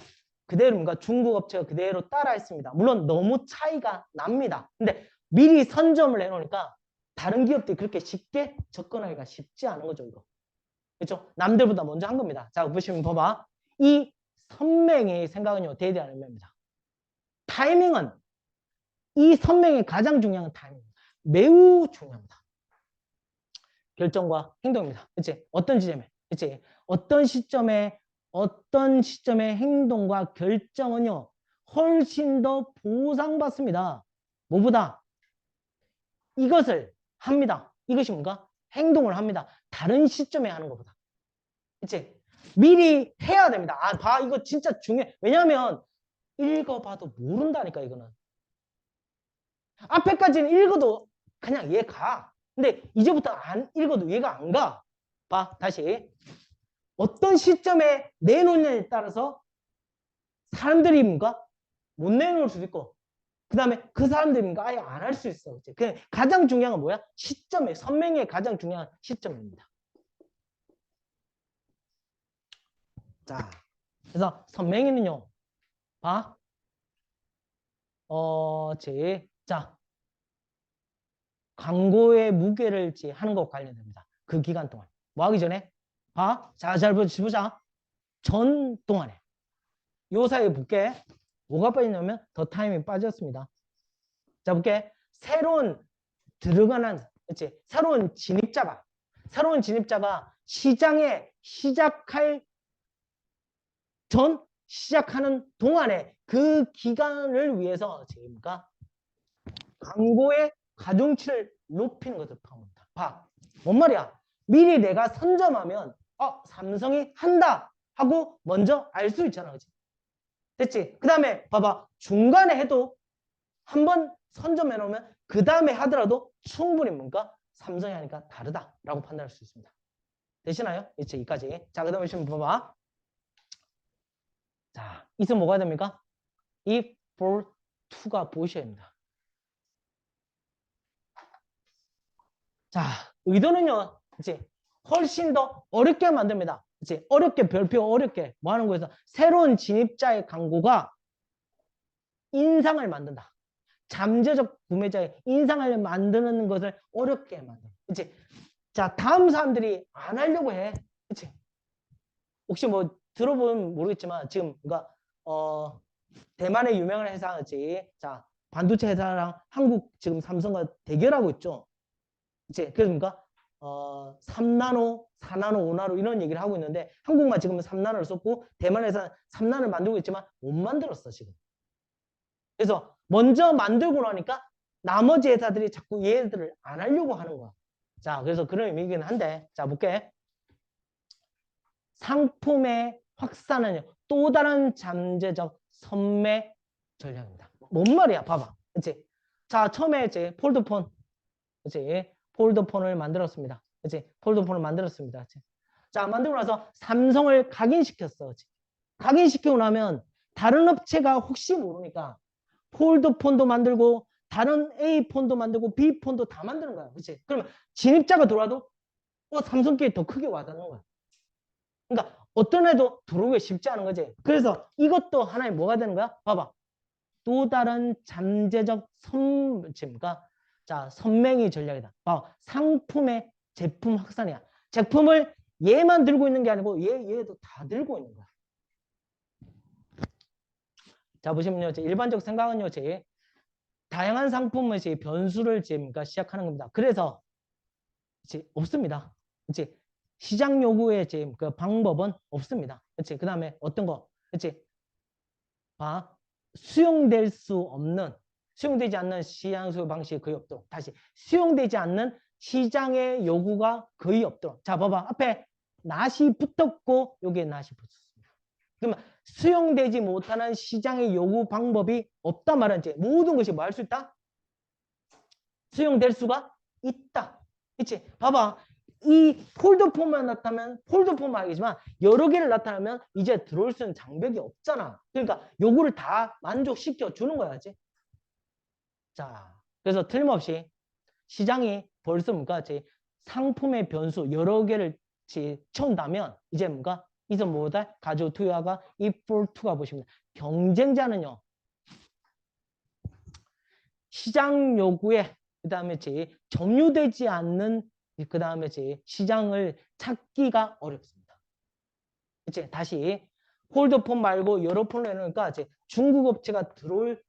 A: 그대로 뭔가 중국 업체가 그대로 따라했습니다. 물론 너무 차이가 납니다. 근데 미리 선점을 해놓으니까 다른 기업들이 그렇게 쉽게 접근하기가 쉽지 않은 거죠, 이거. 그렇죠? 남들보다 먼저 한 겁니다. 자, 보시면 봐봐. 이 선맹의 생각은요, 대대하는 의미입니다. 타이밍은 이 선맹의 가장 중요한 타이밍입니다. 매우 중요합니다. 결정과 행동입니다. 그치? 어떤 지점에? 그치? 어떤 시점에 행동과 결정은요, 훨씬 더 보상받습니다. 뭐보다? 이것을 합니다. 이것이 뭔가? 행동을 합니다. 다른 시점에 하는 것보다. 그치? 미리 해야 됩니다. 아, 봐. 이거 진짜 중요해. 왜냐하면 읽어봐도 모른다니까, 이거는. 앞에까지는 읽어도 그냥 얘 가. 근데 이제부터 안 읽어도 이해가 안 가. 봐, 다시. 어떤 시점에 내놓느냐에 따라서 사람들이 뭔가 못 내놓을 수도 있고, 그 다음에 그 사람들이 뭔가 아예 안 할 수 있어. 그 가장 중요한 건 뭐야? 시점에, 선명의 가장 중요한 시점입니다. 자, 그래서 선명히는요, 봐. 자, 광고의 무게를 하는 것과 관련됩니다. 그 기간 동안. 뭐 하기 전에? 봐. 자, 잘 보자. 전 동안에. 요 사이에 볼게. 뭐가 빠지냐면 더 타임이 빠졌습니다. 자, 볼게. 새로운 들어가는, 그치? 새로운 진입자가 시장에 시작할 전 시작하는 동안에 그 기간을 위해서 제가 광고의 가중치를 높이는 것을 포함합니다. 봐, 뭔 말이야? 미리 내가 선점하면 삼성이 한다 하고 먼저 알 수 있잖아, 그치? 됐지? 그 다음에 봐봐, 중간에 해도 한번 선점해 놓으면 그 다음에 하더라도 충분히 뭔가 삼성이 하니까 다르다라고 판단할 수 있습니다. 되시나요? 이제 여기까지. 자, 그 다음에 지금 봐봐. 자, 이선 뭐가 됩니까? if, for, to가 보셔야 합니다. 자, 의도는요, 이제 훨씬 더 어렵게 만듭니다. 이제 어렵게, 별표 어렵게 뭐 하는 거에서 새로운 진입자의 광고가 인상을 만든다. 잠재적 구매자의 인상을 만드는 것을 어렵게 만든다. 이제 자, 다음 사람들이 안 하려고 해. 그치? 혹시 뭐 들어보면 모르겠지만 지금 그러니까 대만의 유명한 회사지. 자, 반도체 회사랑 한국 지금 삼성과 대결하고 있죠. 이제 그러니까 3나노, 4나노, 5나노 이런 얘기를 하고 있는데 한국만 지금 3나노를 썼고 대만에서 3나노를 만들고 있지만 못 만들었어, 지금. 그래서 먼저 만들고 나니까 나머지 회사들이 자꾸 얘들을 안 하려고 하는 거야. 자, 그래서 그런 의미이긴 한데, 자, 볼게. 상품의 확산은 또 다른 잠재적 선매 전략입니다. 뭔 말이야? 봐봐. 그치? 자, 처음에 이제 폴드폰. 그치? 폴드폰을 만들었습니다. 그치? 폴드폰을 만들었습니다. 그치? 자, 만들고 나서 삼성을 각인시켰어. 그치? 각인시키고 나면 다른 업체가 혹시 모르니까 폴드폰도 만들고 다른 A폰도 만들고 B폰도 다 만드는 거야. 그치? 그러면 진입자가 들어와도 삼성께 더 크게 와닿는 거야. 그러니까 어떤 애도 들어오기 쉽지 않은 거지. 그래서 이것도 하나의 뭐가 되는 거야? 봐봐. 또 다른 잠재적 선맹이 전략이다. 봐봐. 상품의 제품 확산이야. 제품을 얘만 들고 있는 게 아니고 얘도 다 들고 있는 거야. 자, 보시면요. 제 일반적 생각은요. 제 다양한 상품의 제 변수를 시작하는 겁니다. 그래서 이제 없습니다. 이제 시장 요구의 이제 그 방법은 없습니다. 그렇지? 그 다음에 어떤 거? 그렇지? 봐. 수용되지 않는 시장 수요 방식이 거의 없도록. 다시 수용되지 않는 시장의 요구가 거의 없도록. 자, 봐봐. 앞에 낫이 붙었고 여기에 낫이 붙었습니다. 그러면 수용되지 못하는 시장의 요구 방법이 없단 말인지 모든 것이 뭐 할 수 있다? 수용될 수가 있다. 그치? 봐봐. 이 폴더폰만 나타나면 폴더폰만 알겠지만 여러 개를 나타나면 이제 들어올 수 있는 장벽이 없잖아. 그러니까 요거를 다 만족시켜 주는 거야지. 자, 그래서 틀림없이 시장이 벌써 뭔가 상품의 변수 여러 개를 채운다면 이제 뭔가 이제 뭐다? 가지고 투여가 equal to가 보시면 경쟁자는요. 시장 요구에 그다음에 점유되지 않는 그다음에 시장을 찾기가 어렵습니다. 이제 다시 폴더폰 말고 여러 폰을 해놓으니까 중국 업체가 들어올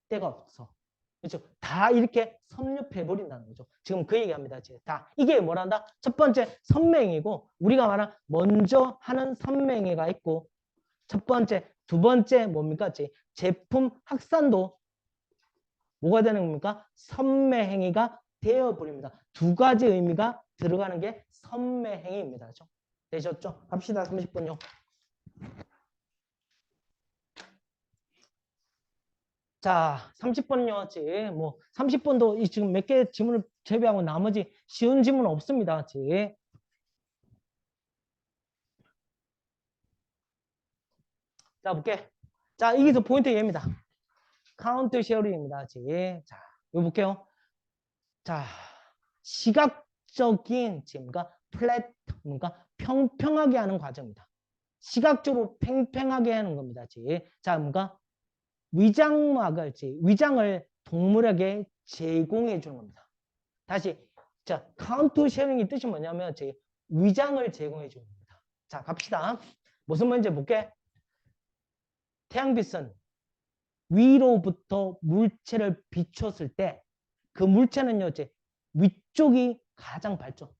A: 때가 없어. 그렇죠? 다 이렇게 섭렵해 버린다는 거죠. 지금 그 얘기합니다. 다 이게 뭐란다? 첫 번째 선맹이고 우리가 말한 먼저 하는 선맹이가 있고 첫 번째, 두 번째 뭡니까? 제품 확산도 뭐가 되는 겁니까? 선매행위가 되어버립니다. 두 가지 의미가 들어가는 게 선매행위입니다. 그렇죠? 되셨죠? 갑시다. 30분요. 자, 30분은요. 뭐 30분도 지금 몇 개 질문을 제외하고 나머지 쉬운 지문 없습니다. 그치? 자, 볼게. 자, 여기서 포인트 얘입니다. 카운트 쉐어링입니다. 그치? 자, 이거 볼게요. 자, 시각적인 뭔가 플랫, 뭔가 평평하게 하는 과정입니다. 시각적으로 팽팽하게 하는 겁니다. 그치? 자, 뭔가 위장막을, 위장을 동물에게 제공해 주는 겁니다. 다시, 자, 카운트 쉐어링의 뜻이 뭐냐면, 위장을 제공해 주는 겁니다. 자, 갑시다. 무슨 문제 볼게. 태양빛은 위로부터 물체를 비췄을 때 그 물체는요, 위쪽이 가장 밝죠.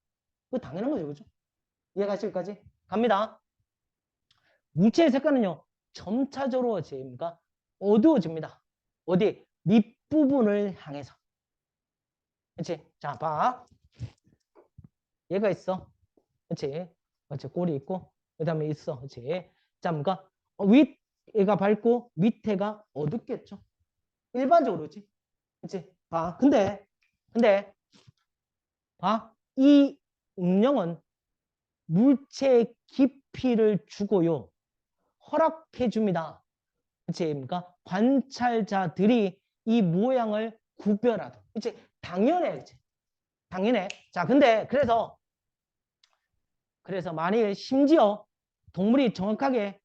A: 그거 당연한 거죠, 그죠? 이해가실까지? 갑니다. 물체의 색깔은요, 점차적으로 뭔가 어두워집니다. 어디? 밑부분을 향해서. 그치? 자, 봐. 얘가 있어. 그치? 그치? 꼬리 있고, 그 다음에 있어. 그치? 자, 뭔가, 얘가 밝고, 밑에가 어둡겠죠? 일반적으로, 그치? 그치? 봐. 근데, 봐. 이 음영은 물체의 깊이를 주고요. 허락해 줍니다. 그치? 그러니까 관찰자들이 이 모양을 구별하도록. 그치? 당연해. 그치? 당연해. 자, 근데 그래서 만일 심지어 동물이 정확하게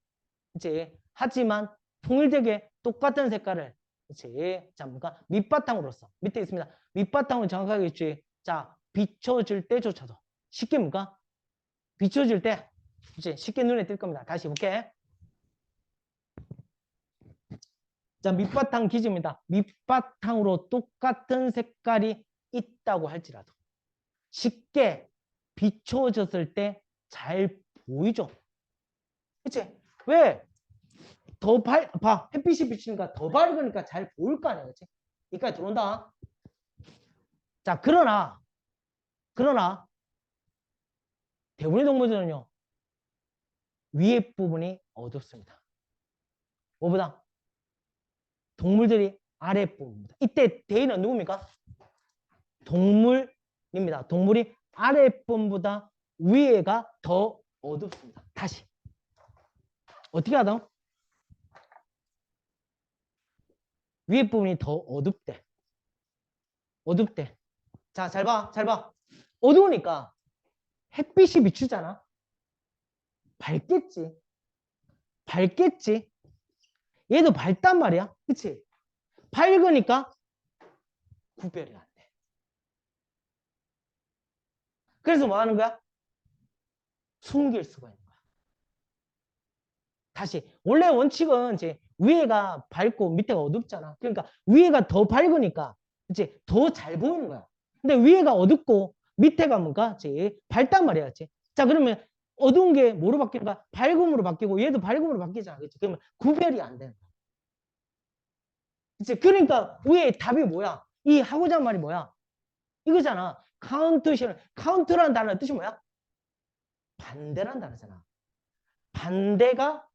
A: 이제 하지만 통일되게 똑같은 색깔을 그치? 자, 뭔가 밑바탕으로서 밑에 있습니다. 밑바탕으로 정확하게 있지. 자, 비춰질 때조차도 쉽게 뭔가 비춰질 때 이제 쉽게 눈에 띌 겁니다. 다시 볼게. 자, 밑바탕 기준입니다. 밑바탕으로 똑같은 색깔이 있다고 할지라도 쉽게 비춰졌을 때 잘 보이죠? 그치? 왜? 봐. 햇빛이 비치니까 더 밝으니까 잘 보일 거 아니야. 그치? 여기까지 들어온다. 자, 그러나, 대부분의 동물들은요, 위에 부분이 어둡습니다. 뭐보다? 동물들이 아랫부분입니다. 이때 대인은 누굽니까? 동물입니다. 동물이 아랫부분보다 위에가 더 어둡습니다. 다시. 어떻게 하다? 위에 부분이 더 어둡대. 어둡대. 자, 잘 봐. 어두우니까 햇빛이 비추잖아. 밝겠지. 얘도 밝단 말이야. 그치? 밝으니까 구별이 안 돼. 그래서 뭐 하는 거야? 숨길 수가 있는 거야. 다시. 원래 원칙은 이제 위에가 밝고 밑에가 어둡잖아. 그러니까 위에가 더 밝으니까 이제 더 잘 보이는 거야. 근데 위에가 어둡고 밑에가 뭔가 밝단 말이야. 자, 그러면 어두운 게 뭐로 바뀌는가? 밝음으로 바뀌고 얘도 밝음으로 바뀌잖아. 그치? 그러면 구별이 안 되는 거야. 그치? 그러니까 위에 답이 뭐야? 이 하고자 하는 말이 뭐야? 이거잖아. 카운트라는 단어의 뜻이 뭐야? 반대라는 단어잖아. 반대가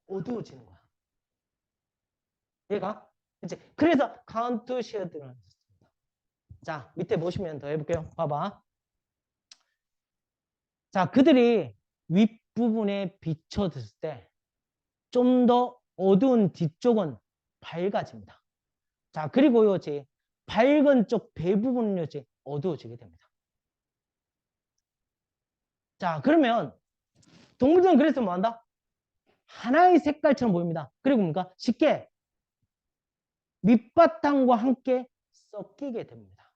A: 어두워지는 거야. 얘가 이제 그래서 카운트 쉐어드를 썼습니다. 자, 밑에 보시면 더 해볼게요. 봐봐. 자, 그들이 윗부분에 비춰졌을 때 좀 더 어두운 뒤쪽은 밝아집니다. 자, 그리고요, 밝은 쪽 배 부분은요, 어두워지게 됩니다. 자, 그러면 동물들은 그래서 뭐 한다? 하나의 색깔처럼 보입니다. 그리고 뭔가 쉽게 밑바탕과 함께 섞이게 됩니다.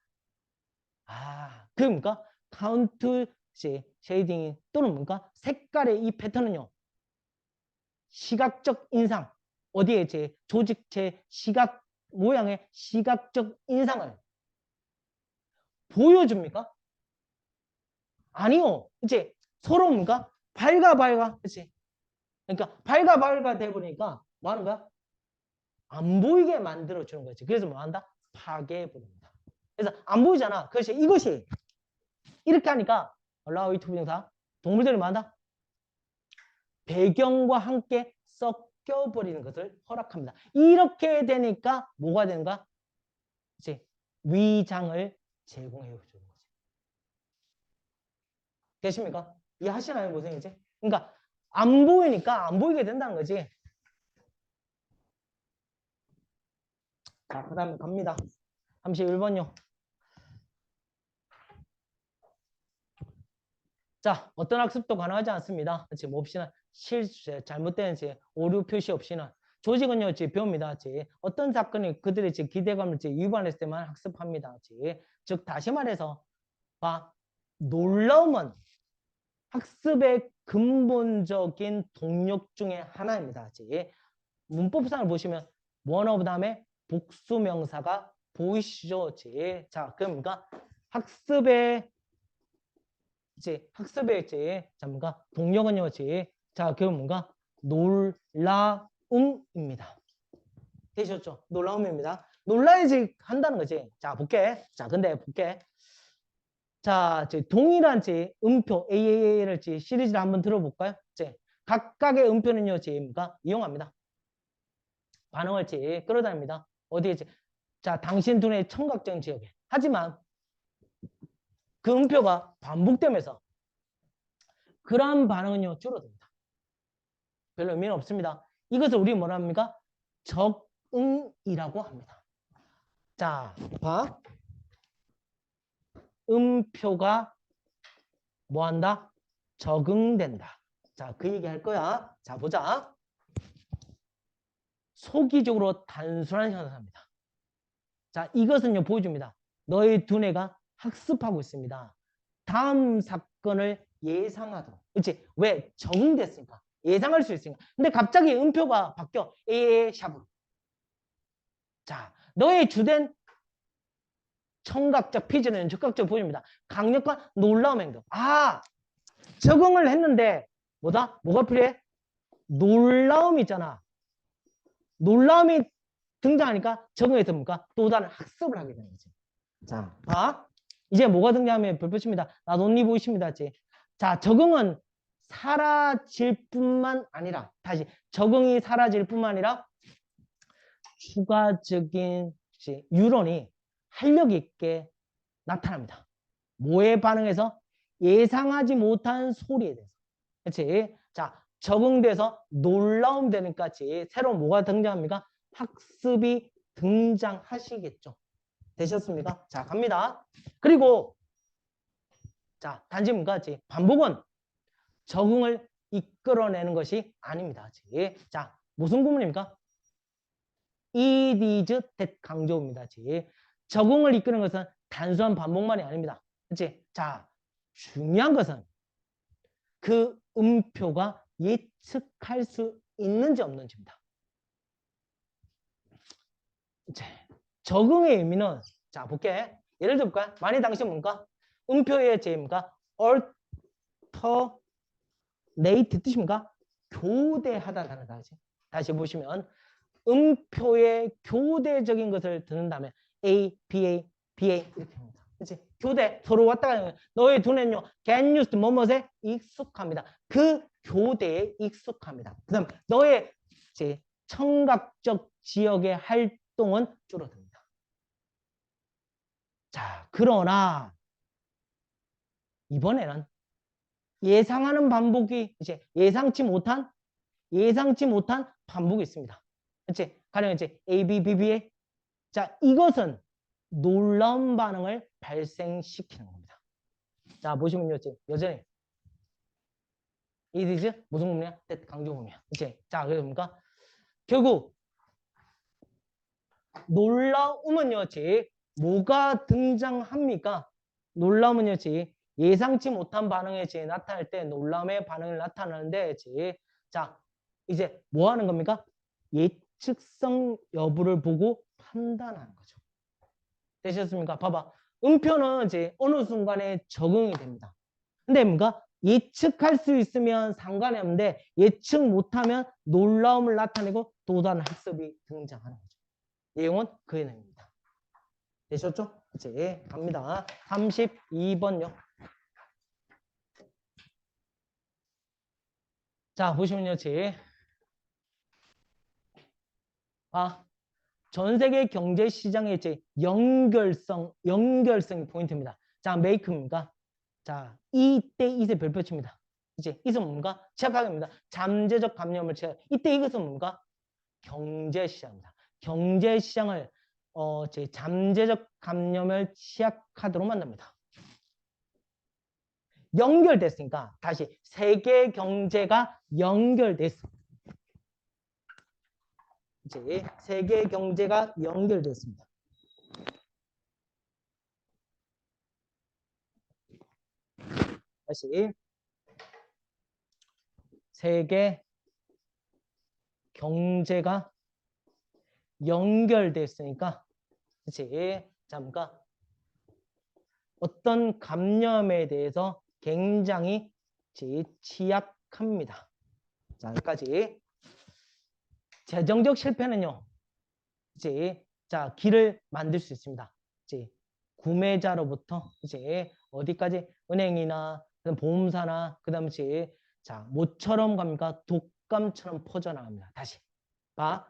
A: 아, 그러니까 카운트 쉐이딩 또는 뭔가 색깔의 이 패턴은요. 시각적 인상, 어디에 조직체 시각 모양의 시각적 인상을 보여줍니까? 아니요. 이제 서로 뭔가 밝아. 그치? 그러니까 밝아 돼 보니까 뭐 하는 거야? 안 보이게 만들어 주는 거지. 그래서 뭐 한다? 파괴해 버립니다. 그래서 안 보이잖아. 그래서 이것이 이렇게 하니까 allow it 부정사 동물들이 뭐 한다? 배경과 함께 섞여 버리는 것을 허락합니다. 이렇게 되니까 뭐가 되는가? 이제 위장을 제공해 주는 거예요. 되십니까? 이해하시나요? 무슨 얘기지? 그러니까 안 보이니까 안 보이게 된다는 거지. 자, 그 다음에 갑니다. 31번요. 자, 어떤 학습도 가능하지 않습니다. 지금 없이는 실수, 잘못된 오류 표시 없이는 조직은요, 배웁니다. 어떤 사건이 그들의 기대감을 위반했을 때만 학습합니다. 즉, 다시 말해서, 놀라움은 학습의 근본적인 동력 중에 하나입니다. 문법상을 보시면 one of 다음에 복수명사가 보이시죠? 자, 그러니까 학습의 자, 뭔가 동력은요, 자, 그럼 뭔가 놀라움입니다. 되셨죠? 놀라움입니다. 놀라야지 한다는 거지. 자, 볼게. 자, 근데 볼게. 자, 동일한 음표 AAA를 시리즈를 한번 들어볼까요? 각각의 음표는요, 뭔가 이용합니다. 반응을 끌어다닙니다. 어디에 자, 당신 두뇌의 청각적 지역에. 하지만 그 음표가 반복되면서 그러한 반응은요, 줄어듭니다. 별로 의미는 없습니다. 이것을 우리 뭐라 합니까? 적응이라고 합니다. 자, 봐. 음표가 뭐 한다? 적응된다. 자, 그 얘기 할 거야. 자, 보자. 소기적으로 단순한 현상입니다. 자, 이것은요, 보여줍니다. 너의 두뇌가 학습하고 있습니다. 다음 사건을 예상하도록. 그렇지? 왜? 적응됐으니까. 예상할 수 있으니까. 근데 갑자기 음표가 바뀌어. A의 샵으로. 자, 너의 주된 청각적 피지는 즉각적으로 보여줍니다. 강력한 놀라움 행동. 아, 적응을 했는데 뭐다? 뭐가 필요해? 놀라움이 있잖아. 놀라움이 등장하니까 적응해서 뭔가 또 다른 학습을 하게 되는 거지. 자, 이제 뭐가 등장하면 별표입니다. 나돈니 보이십니다. 자, 적응은 사라질 뿐만 아니라 다시 적응이 사라질 뿐만 아니라 추가적인 뉴런이 활력 있게 나타납니다. 뭐에 반응해서? 예상하지 못한 소리에 대해서. 그렇지? 자, 적응돼서 놀라움 되니까 새로운 뭐가 등장합니까? 학습이 등장하시겠죠. 되셨습니까? 자, 갑니다. 그리고 자, 단지 뭔가 반복은 적응을 이끌어내는 것이 아닙니다. 자, 무슨 구문입니까? It is that 강조입니다. 적응을 이끄는 것은 단순한 반복만이 아닙니다. 그렇지? 자, 중요한 것은 그 음표가 예측할 수 있는지 없는지입니다. 이제 적응의 의미는 자, 볼게. 예를 들어볼까요? 만약 당신 뭔가 음표의 제입니까? alternate 뜻입니까? 교대하다라는 단어지. 다시 보시면 음표의 교대적인 것을 듣는다면 A, BA, BA 이렇게 합니다. 그렇지? 교대 서로 왔다 가는 너의 두뇌는요. get used 뭐뭐에 익숙합니다. 그 교대에 익숙합니다. 그다음 너의 청각적 지역의 활동은 줄어듭니다. 자, 그러나 이번에는 예상하는 반복이 예상치 못한 반복이 있습니다. 그렇지? 가령 A, B, B, B의 자, 이것은 놀라운 반응을 발생시키는 겁니다. 자, 보시면요, 여전히 it is 무슨 구문이야? 강조 구문이야. 그렇지? 자, 그래서 뭡니까? 결국 놀라움은요, 뭐가 등장합니까? 놀라움은요, 예상치 못한 반응에 나타날 때 놀라움의 반응을 나타내는데, 자, 이제 뭐 하는 겁니까? 예측성 여부를 보고 판단하는 거죠. 되셨습니까? 봐봐. 음표는 어느 순간에 적응이 됩니다. 근데 뭔가 예측할 수 있으면 상관이 없는데 예측 못하면 놀라움을 나타내고 또 다른 학습이 등장하는 거죠. 내용은 그의 내용입니다. 되셨죠? 이제 갑니다. 32번요. 자, 보시면요. 전 세계 경제 시장의 연결성이 포인트입니다. 자, 메이크입니까? 자, 이때 이세 별표 칩니다. 이제 이것은 뭔가? 취약하게입니다. 잠재적 감염을 취약. 이때 이것은 뭔가? 경제시장입니다. 경제시장을 제 잠재적 감염을 취약하도록 만듭니다. 연결됐으니까 다시 세계 경제가 연결됐어. 이제 세계 경제가 연결됐습니다. 다시 세계 경제가 연결됐으니까 그치? 잠깐 어떤 감염에 대해서 굉장히 취약합니다. 자, 여기까지. 재정적 실패는요. 이제 자, 길을 만들 수 있습니다. 이제 구매자로부터 이제 어디까지 은행이나 보험사나 그다음에 자, 모처럼 갑니까? 독감처럼 퍼져나갑니다. 다시 봐.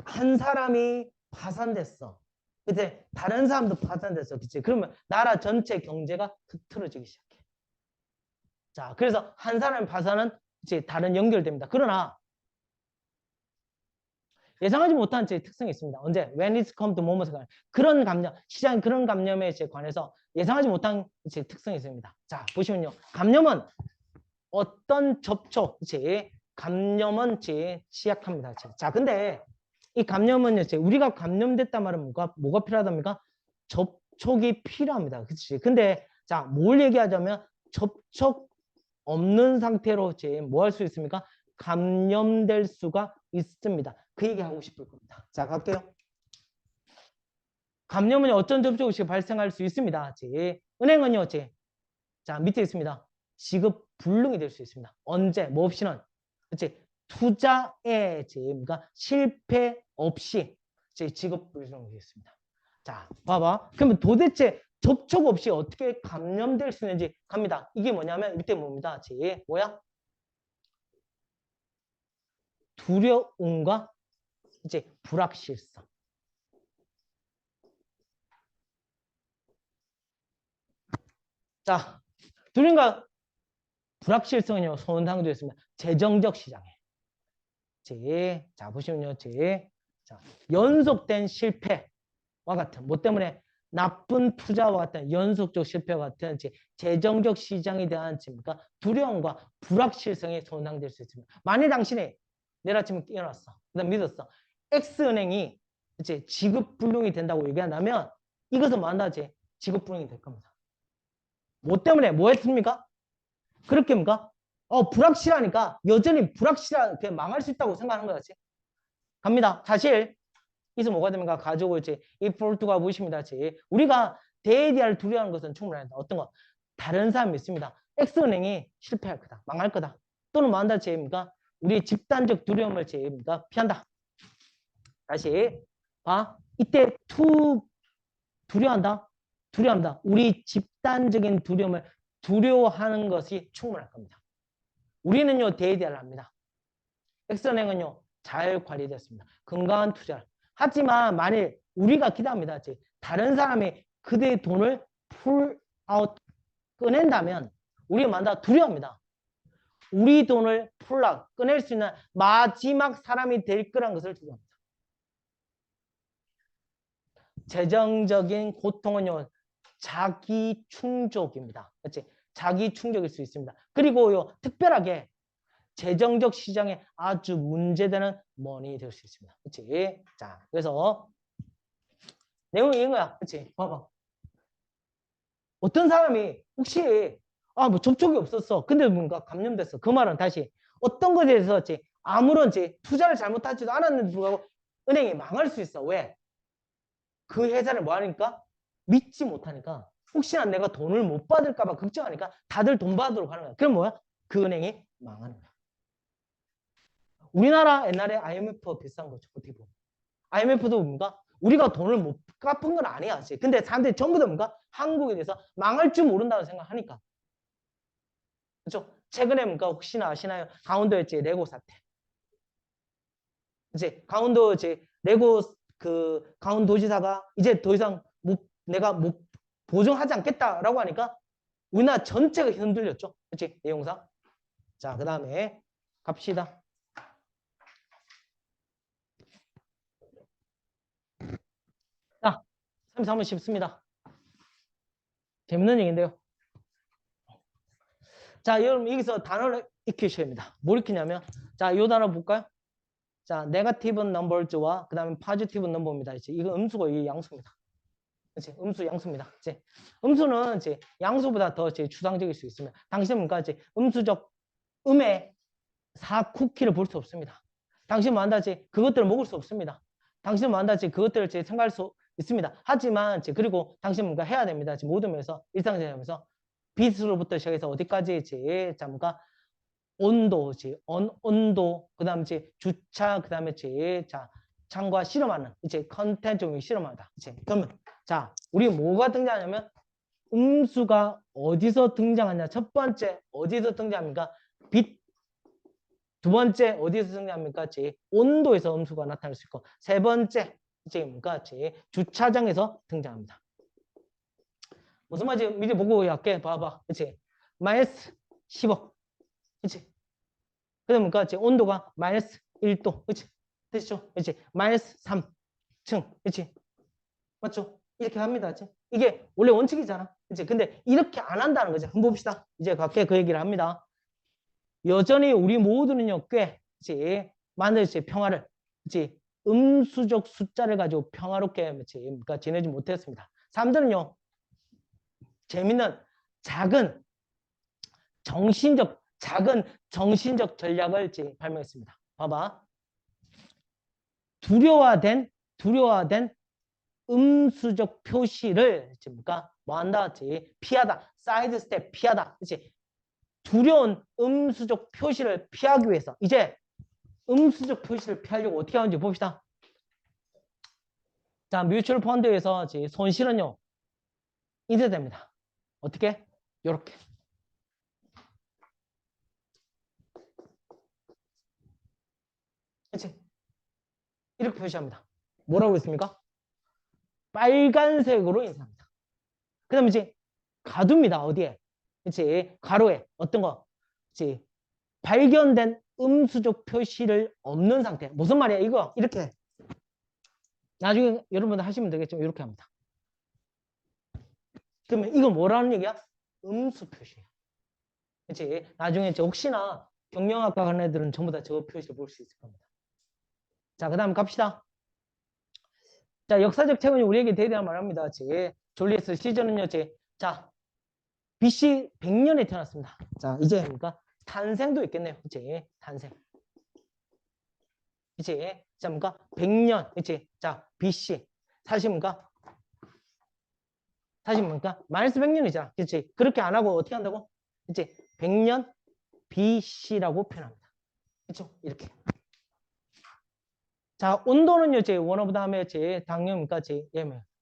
A: 한 사람이 파산됐어. 그때 다른 사람도 파산됐어. 그치? 그러면 나라 전체 경제가 흐트러지기 시작해. 자, 그래서 한 사람의 파산은 이제 다른 연결됩니다. 그러나 예상하지 못한 제 특성이 있습니다. 언제? When it's come to 뭐뭐에 관해 그런 감염, 시장 그런 감염에 관해서 예상하지 못한 제 특성이 있습니다. 자, 보시면요. 감염은 어떤 접촉, 감염은 취약합니다. 자, 근데 이 감염은요, 우리가 감염됐단 말은 뭐가 필요하답니까? 접촉이 필요합니다. 그치? 근데 자, 뭘 얘기하자면 접촉 없는 상태로 뭐 할 수 있습니까? 감염될 수가 있습니다. 그 얘기 하고 싶을 겁니다. 자, 갈게요. 감염은 어떤 접촉 없이 발생할 수 있습니다. 은행은요, 자, 밑에 있습니다. 지급 불능이 될 수 있습니다. 언제? 뭐 없이는? 그치? 투자에 그러니까 실패 없이 지급 불능이 되겠습니다. 자, 봐봐. 그러면 도대체 접촉 없이 어떻게 감염될 수 있는지 갑니다. 이게 뭐냐면 밑에 뭡니다. 뭐야? 두려움과 불확실성. 자, 두려움과 불확실성은요, 손상도 있습니다. 재정적 시장에. 자, 보시면요, 자, 연속된 실패와 같은, 뭐 때문에 나쁜 투자와 같은 연속적 실패와 같은 재정적 시장에 대한 두려움과 불확실성이 손상될 수 있습니다. 만약 당신이 내일 아침에 깨어났어. 그다음 믿었어. X은행이 지급 불능이 된다고 얘기한다면 이것은 뭐한다지? 지급 불능이 될 겁니다. 뭐 때문에? 뭐 했습니까? 그렇게 뭔가 불확실하니까 여전히 불확실한 그냥 망할 수 있다고 생각하는 거지. 갑니다. 사실 이서 뭐가 됩니까? 가지고 이 폴트가 무엇입니다. 우리가 대디아를 두려워하는 것은 충분합니다. 어떤 거? 다른 사람이 있습니다. X은행이 실패할 거다. 망할 거다. 또는 뭐 한다? 제입니까? 우리 집단적 두려움을 제입니까? 피한다. 다시 봐. 이때 두려워한다. 두려워한다. 우리 집단적인 두려움을 두려워하는 것이 충분할 겁니다. 우리는요, 대디아를 합니다. X은행은요, 잘 관리됐습니다. 건강한 투자를. 하지만 만일 우리가 기대합니다. 다른 사람이 그대의 돈을 풀아웃 꺼낸다면 우리가 만다 두려워합니다. 우리 돈을 풀아웃 꺼낼 수 있는 마지막 사람이 될 거란 것을 두려워합니다. 재정적인 고통은요, 자기 충족입니다. 그렇지? 자기 충족일 수 있습니다. 그리고요, 특별하게 재정적 시장에 아주 문제되는 money 될 수 있습니다. 그렇지? 자, 그래서 내용이 이거야. 그렇지? 봐봐. 어떤 사람이 혹시 뭐 접촉이 없었어. 근데 뭔가 감염됐어. 그 말은 다시 어떤 것에 대해서 아무런 투자를 잘못하지도 않았는데 불구하고 은행이 망할 수 있어. 왜? 그 회사를 뭐 하니까? 믿지 못하니까. 혹시나 내가 돈을 못 받을까 봐 걱정하니까 다들 돈 받도록 하는 거야. 그럼 뭐야? 그 은행이 망하는 거야. 우리나라 옛날에 IMF 비슷한 거죠. 어떻게 보면. IMF도 뭔가 우리가 돈을 못 갚은 건 아니야. 근데 사람들이 전부 다 뭔가 한국에 대해서 망할 줄 모른다고 생각하니까. 그렇죠? 최근에 뭔가 혹시나 아시나요? 강원도의 레고 사태. 강원도 레고 그 강원도지사가 이제 더 이상 내가 보증하지 않겠다라고 하니까 은하 전체가 흔들렸죠. 그렇지? 내용상. 자, 그 다음에 갑시다. 자, 33번 쉽습니다. 재밌는 얘기인데요. 자, 여러분 여기서 단어를 익히셔야 합니다. 뭘 익히냐면, 자, 이 단어 볼까요? 자, 네거티브 넘버즈와 그 다음에 포지티브 넘버입니다. 이제 이거 음수고 이 양수입니다. 그렇지? 음수 양수입니다. 이제 음수는 이제 양수보다 더 이제 추상적일 수 있으면 당신은 뭔가 이제 음수적 음의 4쿠키를 볼 수 없습니다. 당신은 뭐한다지 그것들을 먹을 수 없습니다. 당신은 뭐한다지 그것들을 이제 생각할 수 있습니다. 하지만 이제 그리고 당신은 뭔가 해야 됩니다. 이제 모든 면에서 일상생활에서 빛으로부터 시작해서 어디까지 이제 자 뭔가 온도지 온도 그다음 이제 주차 그다음에 이제 자 창과 실험하는 이제 컨텐츠 중에 실험하다. 이제 그러면 자 우리 뭐가 등장하냐면 음수가 어디서 등장하냐? 첫 번째 어디서 등장합니까? 빛. 두 번째 어디서 등장합니까? 제 온도에서 음수가 나타날 수 있고 세 번째 이제 뭔가 제 주차장에서 등장합니다. 무슨 말인지 미리 보고 할게. 봐봐. 그렇지? 마이너스 15. 그렇지? 그러니까 제 온도가 마이너스 1도. 그렇지? 됐죠? 그렇지? 마이너스 3층. 그렇지? 맞죠? 이렇게 합니다. 그치? 이게 원래 원칙이잖아. 그치? 근데 이렇게 안 한다는 거죠. 한번 봅시다. 이제 각게 그 얘기를 합니다. 여전히 우리 모두는요, 꽤, 그치? 만들 제 평화를, 그치? 음수적 숫자를 가지고 평화롭게, 그치? 그러니까 지내지 못했습니다. 사람들은요, 재밌는 작은 정신적 전략을 발명했습니다. 봐봐. 두려워된 음수적 표시를 뭡니까? 뭐 한다? 피하다. 사이드 스텝 피하다. 그치? 두려운 음수적 표시를 피하기 위해서 이제 음수적 표시를 피하려고 어떻게 하는지 봅시다. 자, 뮤추얼 펀드에서 손실은요. 인쇄됩니다. 어떻게? 요렇게. 그치? 이렇게 표시합니다. 뭐라고 했습니까? 빨간색으로 인쇄합니다. 그 다음에 이제 가두입니다. 어디에? 그치? 가로에 어떤 거? 그치? 발견된 음수적 표시를 없는 상태. 무슨 말이야? 이거 이렇게. 나중에 여러분들 하시면 되겠지만 이렇게 합니다. 그러면 이거 뭐라는 얘기야? 음수 표시예요. 그치? 나중에 혹시나 경영학과 간 애들은 전부 다 저 표시를 볼 수 있을 겁니다. 자, 그 다음 갑시다. 자, 역사적 체험이 우리에게 대대한 말합니다. 졸리에스 시저는요, 자, BC 100년에 태어났습니다. 자, 이제 뭡니까? 탄생도 있겠네요. 그치? 탄생. 그치? 자, 뭔가 100년. 그치? 자, BC. 사실 뭔가 마이너스 100년이잖아. 그치? 그렇게 안 하고 어떻게 한다고? 그치? 100년 BC라고 표현합니다. 그쵸? 이렇게. 자, 온도는요, 원오브 다음에 당연히니까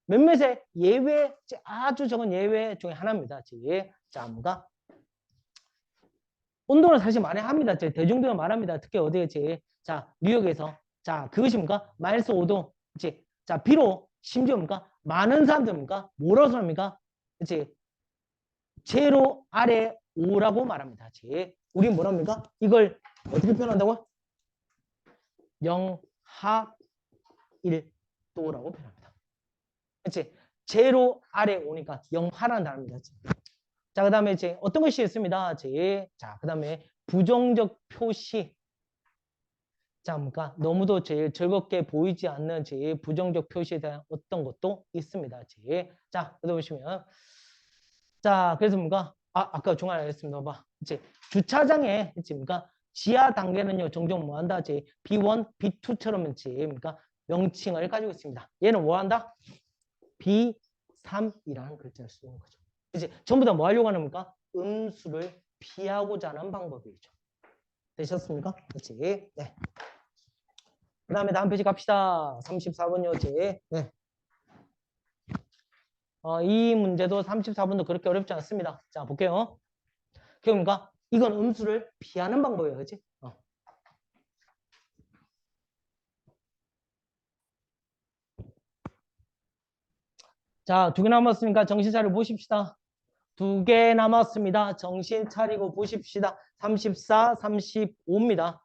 A: 몇몇의 예외, 아주 적은 예외 중에 하나입니다. 자, 뭔가 온도는 사실 많이 합니다. 대중들은 말합니다. 특히 어디에 자, 뉴욕에서 자, 그것이 뭡니까? 마이너스 5도. 자, 비록 심지어 뭡니까? 많은 사람들입니까? 뭐라고 합니까? 제로 아래 5라고 말합니다. 우리 뭐랍니까? 이걸 어떻게 표현한다고? 영하 1도라고 표현합니다. 그치? 제로 아래 오니까 영하라는 단어입니다. 자, 그 다음에 어떤 것이 있습니다. 자, 그 다음에 부정적 표시. 자, 뭔가 너무도 제일 즐겁게 보이지 않는 부정적 표시에 대한 어떤 것도 있습니다. 자, 여기 보시면. 자, 그래서 뭔가, 아까 중간에 했습니다. 봐. 주차장에, 뭔가 지하 단계는요, 종종 뭐 한다? B1, B2처럼 뭔가 명칭을 가지고 있습니다. 얘는 뭐 한다? B3이라는 글자를 쓰는 거죠. 이제 전부 다 뭐 하려고 하는 겁니까? 음수를 피하고자 하는 방법이죠. 되셨습니까? 그렇지. 네. 그 다음에 다음 페이지 갑시다. 34번이요. 네. 이 문제도 34번도 그렇게 어렵지 않습니다. 자, 볼게요. 그러니까 이건 음수를 피하는 방법이에요. 그렇지? 자, 두 개 남았으니까 정신 차려 보십시다. 두 개 남았습니다. 정신 차리고 보십시다. 34, 35입니다.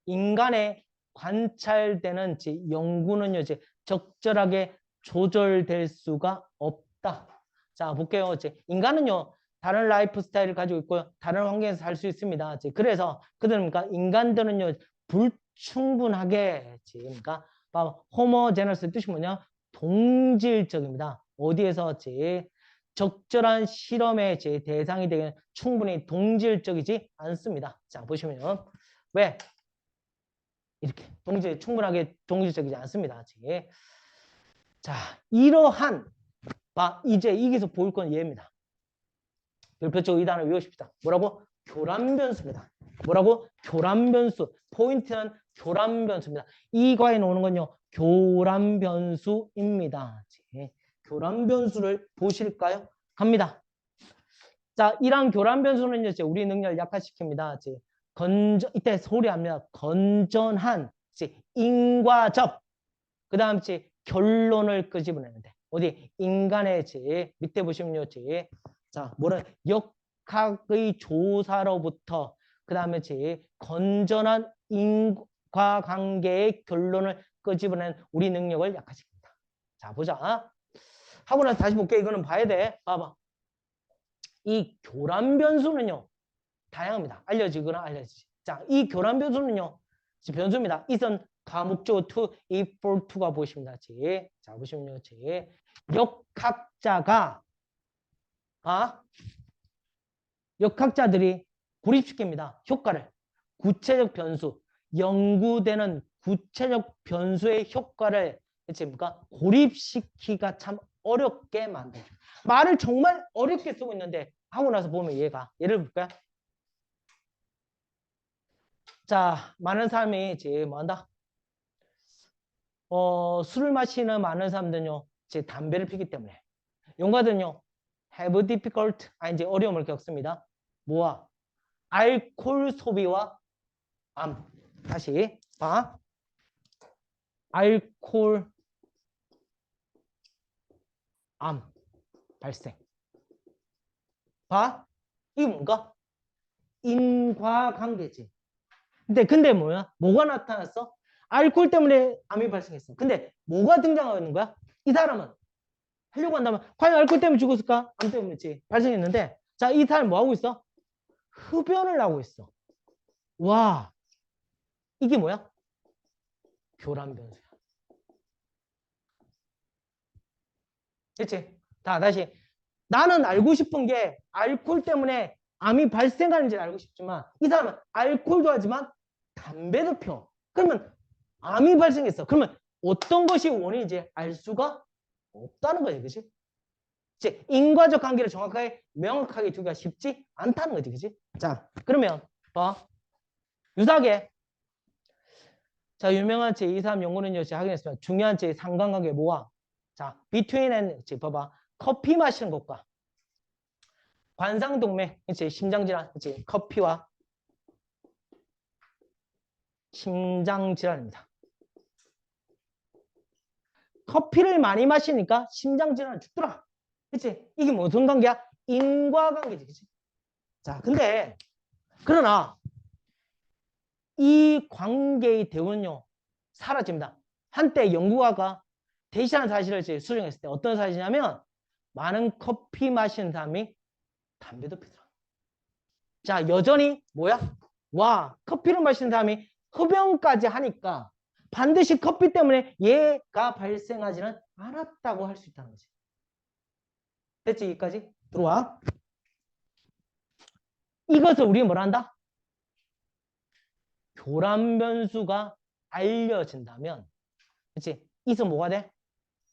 A: 인간의 관찰되는 연구는요, 이제 적절하게 조절될 수가 없다. 자, 볼게요. 인간은요, 다른 라이프 스타일을 가지고 있고요. 다른 환경에서 살 수 있습니다. 그래서 그들은 인간들은요, 불충분하게, 그러니까 호모제너스 뜻이 뭐냐? 동질적입니다. 어디에서 적절한 실험의 대상이 되기는 충분히 동질적이지 않습니다. 자, 보시면 왜? 이렇게 충분하게 동질적이지 않습니다. 자, 이러한 이제 여기서 보일 건 얘입니다. 별표 쪽 이 단어 외우십시다. 뭐라고? 교란변수입니다. 뭐라고? 교란변수. 포인트는 교란변수입니다. 이 과에 나오는 건요. 교란변수입니다. 교란변수를 보실까요? 갑니다. 자, 이러한 교란변수는요. 우리 능력을 약화시킵니다. 이때 소리합니다. 건전한 인과적 그 다음 결론을 끄집어내는데 어디 인간의 밑에 보시면요. 자, 뭐라 역학의 조사로부터 그 다음에 건전한 인과관계의 결론을 끄집어내는 우리 능력을 약화시킵니다. 자, 보자. 하고 나서 다시 볼게. 이거는 봐야 돼. 봐봐. 이 교란 변수는요. 다양합니다. 알려지거나 알려지지. 자, 이 교란 변수는요. 변수입니다. 이선 가목조 to, if for to가 보십니다. 자, 보시면요. 역학자들이 고립시킵니다. 효과를. 구체적 변수, 연구되는 구체적 변수의 효과를 고립시키기가 참 어렵게 만들죠. 말을 정말 어렵게 쓰고 있는데 하고 나서 보면 얘가 예를 볼까요? 자, 많은 사람이 뭐 한다? 술을 마시는 많은 사람들은요, 담배를 피기 때문에. 용가들은요, have difficult, 이제 어려움을 겪습니다. 뭐와? 알코올 소비와 암. 다시 봐. 알코올 암 발생. 봐. 이게 뭔가? 인과관계지. 근데 뭐야? 뭐가 나타났어? 알코올 때문에 암이 발생했어. 근데 뭐가 등장하는 거야? 이 사람은 하려고 한다면 과연 알코올 때문에 죽었을까? 암 때문이지. 발생했는데 자, 이 사람 뭐 하고 있어? 흡연을 하고 있어. 와, 이게 뭐야? 교란 변수야. 그치? 다시 나는 알고 싶은 게 알코올 때문에 암이 발생하는지 알고 싶지만 이 사람은 알코올도 하지만 담배도 펴. 그러면 암이 발생했어. 그러면 어떤 것이 원인인지 알 수가 없다는 거지. 그치? 이제 인과적 관계를 정확하게 명확하게 두기가 쉽지 않다는 거지. 그치? 자, 그러면 유사하게 자, 유명한 제2, 3 연구는요, 제가 확인했습니다. 중요한 제 상관관계 뭐와? 자, between and, 봐봐. 커피 마시는 것과 관상동맥, 이제 심장질환, 이제 커피와 심장질환입니다. 커피를 많이 마시니까 심장질환 죽더라. 그치? 이게 무슨 관계야? 인과관계지. 그치? 자, 근데, 그러나, 이 관계의 대우는요, 사라집니다. 한때 연구가가 대시하는 사실을 수정했을 때 어떤 사실이냐면, 많은 커피 마시는 사람이 담배도 피더라. 자, 여전히 뭐야? 와, 커피를 마시는 사람이 흡연까지 하니까 반드시 커피 때문에 얘가 발생하지는 않았다고 할 수 있다는 거지. 됐지? 여기까지? 들어와. 이것을 우리 뭐라 한다? 교란 변수가 알려진다면, 그치? 이서 뭐가 돼?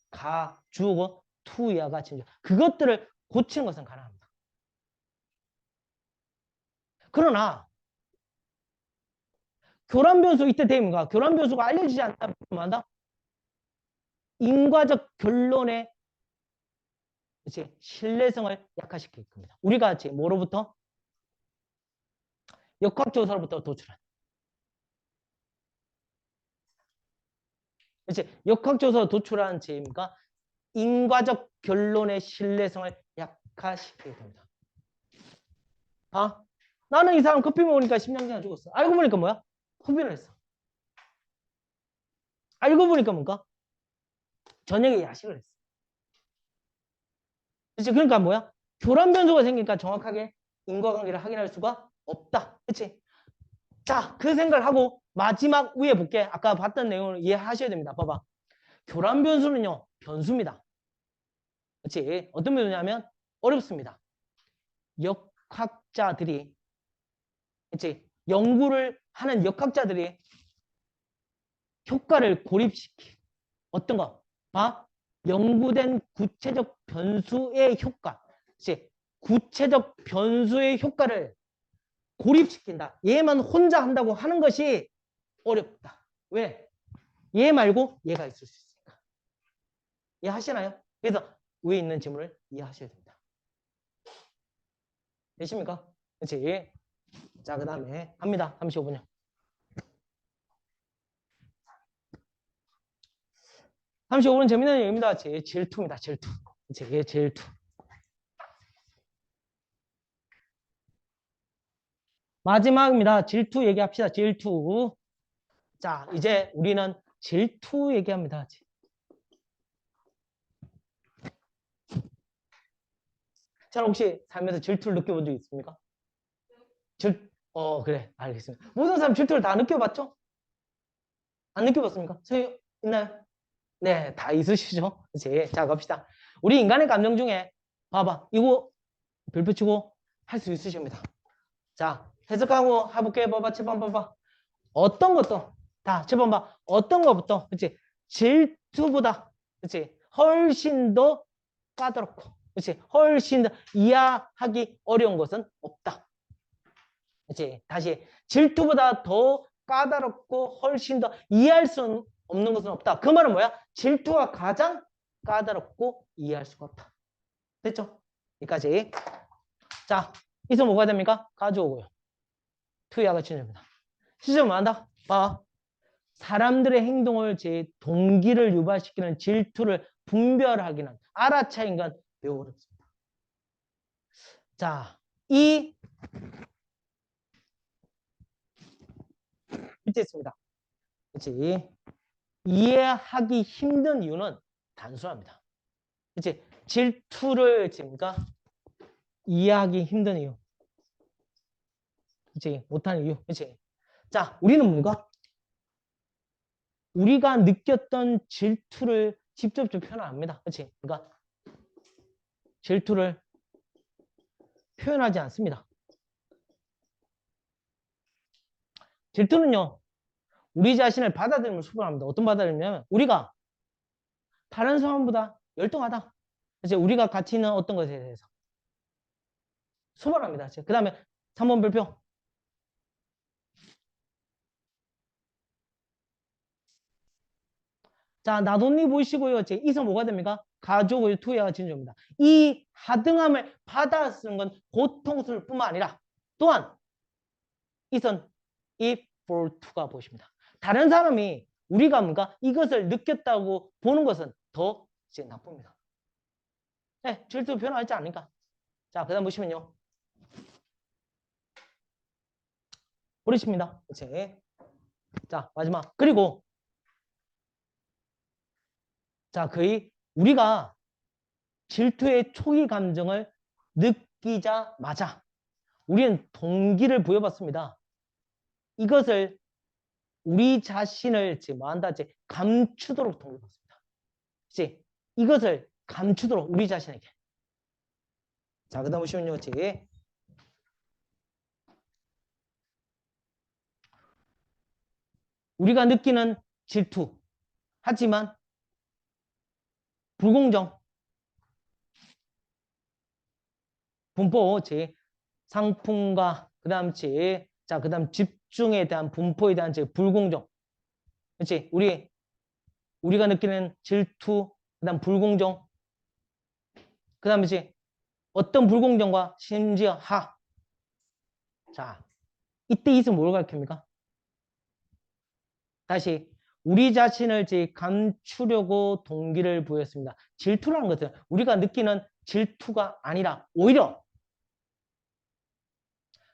A: 가, 주어고, 투야가 진짜. 그것들을 고치는 것은 가능합니다. 그러나, 교란 변수 이때 대입인가? 교란 변수가 알려지지 않다면 뭐 한다? 인과적 결론의 이제 신뢰성을 약화시킬 겁니다. 우리가 뭐로부터? 역학조사로부터 도출한. 이제 역학조사 도출한 제입니까? 인과적 결론의 신뢰성을 약화시키게 됩니다. 아, 나는 이 사람 커피 먹으니까 심장기가 죽었어. 알고 보니까 뭐야? 흡연을 했어. 알고 보니까 뭔가? 저녁에 야식을 했어. 그치? 그러니까 뭐야? 교란 변수가 생기니까 정확하게 인과관계를 확인할 수가 없다. 그치? 자, 그 생각을 하고 마지막 위에 볼게. 아까 봤던 내용을 이해하셔야 됩니다. 봐봐. 교란 변수는요, 변수입니다. 그치? 어떤 변수냐면 어렵습니다. 역학자들이, 그치? 연구를 하는 역학자들이 효과를 고립시키. 어떤 거? 봐. 연구된 구체적 변수의 효과. 그치? 구체적 변수의 효과를 고립시킨다. 얘만 혼자 한다고 하는 것이 어렵다. 왜? 얘 말고 얘가 있을 수 있으니까. 이해하시나요? 그래서 위에 있는 질문을 이해하셔야 됩니다. 되십니까? 그렇지? 자, 그 다음에 합니다. 35분요. 35분은 재밌는 얘기입니다. 질투입니다. 질투. 그렇지? 질투. 마지막입니다. 질투 얘기합시다. 질투. 자, 이제 우리는 질투 얘기합니다. 자, 혹시 살면서 질투를 느껴본 적 있습니까? 그래. 알겠습니다. 모든 사람 질투를 다 느껴봤죠? 안 느껴봤습니까? 소유 있나요? 네, 다 있으시죠? 그치? 자, 갑시다. 우리 인간의 감정 중에, 봐봐. 이거 별표 치고 할 수 있으십니다. 자, 해석하고 해볼게. 봐봐. 제발 봐봐. 어떤 것도, 다, 제발 봐. 어떤 것부터, 그치? 질투보다, 그치? 훨씬 더 까다롭고, 그치? 훨씬 더 이해하기 어려운 것은 없다. 그치? 다시, 질투보다 더 까다롭고 훨씬 더 이해할 수 없는 것은 없다. 그 말은 뭐야? 질투가 가장 까다롭고 이해할 수가 없다. 됐죠? 여기까지. 자, 이서 뭐가 됩니까? 가져오고요. 투야가 진입니다. 실제로 뭐 한다? 봐. 사람들의 행동을 제 동기를 유발시키는 질투를 분별하기는 알아차인 건 매우 어렵습니다. 자, 이 밑에 있습니다. 그렇지? 이해하기 힘든 이유는 단순합니다. 그치? 질투를 지금까 이해하기 힘든 이유. 그치? 못하는 이유. 그치? 자, 우리는 뭔가? 우리가 느꼈던 질투를 직접적 표현 안 합니다. 그치? 그러니까 질투를 표현하지 않습니다. 질투는요, 우리 자신을 받아들이면 수반합니다. 어떤 받아들이냐면, 우리가 다른 사람보다 열등하다. 이제 우리가 가치 있는 어떤 것에 대해서 수반합니다. 그 다음에 3번 별표. 자, 나돈니 보시고요. 이서 뭐가 됩니까? 가족의 투여가 진조입니다. 이 하등함을 받아 쓰는 건 고통스러울 뿐만 아니라 또한 이선 if for to가 보십니다. 다른 사람이 우리가 뭔가 이것을 느꼈다고 보는 것은 더 이제 나쁩니다. 네, 질투 표현하지 않으니까. 자, 그 다음 보시면요. 버리십니다. 그치? 자, 마지막. 그리고 자, 거의 우리가 질투의 초기 감정을 느끼자마자 우리는 동기를 부여받습니다. 이것을 우리 자신을 뭐 한다? 감추도록 동기받습니다. 그치? 이것을 감추도록 우리 자신에게. 자, 그 다음 보시면요. 우리가 느끼는 질투. 하지만 불공정. 분포, 상품과 그 다음 자, 그 다음 집중에 대한 분포에 대한 불공정. 그렇지? 우리가 느끼는 질투, 그 다음 불공정. 그 다음에 어떤 불공정과 심지어 자, 이때 이승 뭘 가르칩니까? 다시 우리 자신을 감추려고 동기를 부여했습니다. 질투라는 것은 우리가 느끼는 질투가 아니라 오히려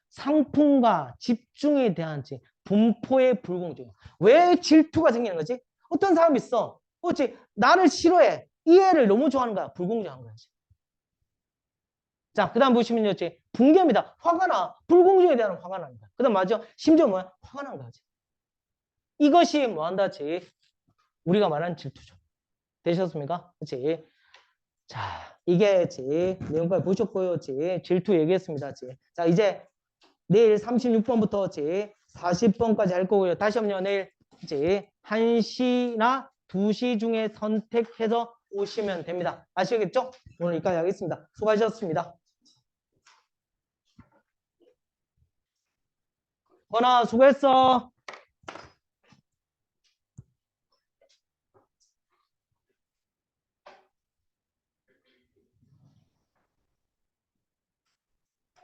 A: 상품과 집중에 대한 분포의 불공정. 왜 질투가 생기는 거지? 어떤 사람이 있어. 어찌 나를 싫어해. 이 애를 너무 좋아하는 거야. 불공정한 거지. 자, 그 다음 보시면요. 붕괴입니다. 화가 나. 불공정에 대한 화가 납니다. 그 다음 맞죠? 심지어 뭐야? 화가 난 거지. 이것이 뭐한다? 우리가 말하는 질투죠. 되셨습니까? 그치? 자, 이게 내용까지 보셨고요. 질투 얘기했습니다. 자, 이제 내일 36번부터 40번까지 할 거고요. 다시 한번요. 내일 1시나 2시 중에 선택해서 오시면 됩니다. 아시겠죠? 오늘 여기까지 하겠습니다. 수고하셨습니다. 건아, 수고했어.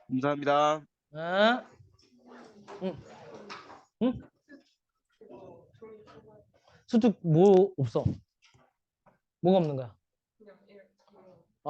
B: 감사합니다.
A: 응? 응? 응? 수특 뭐 없어? 뭐가 없는 거야?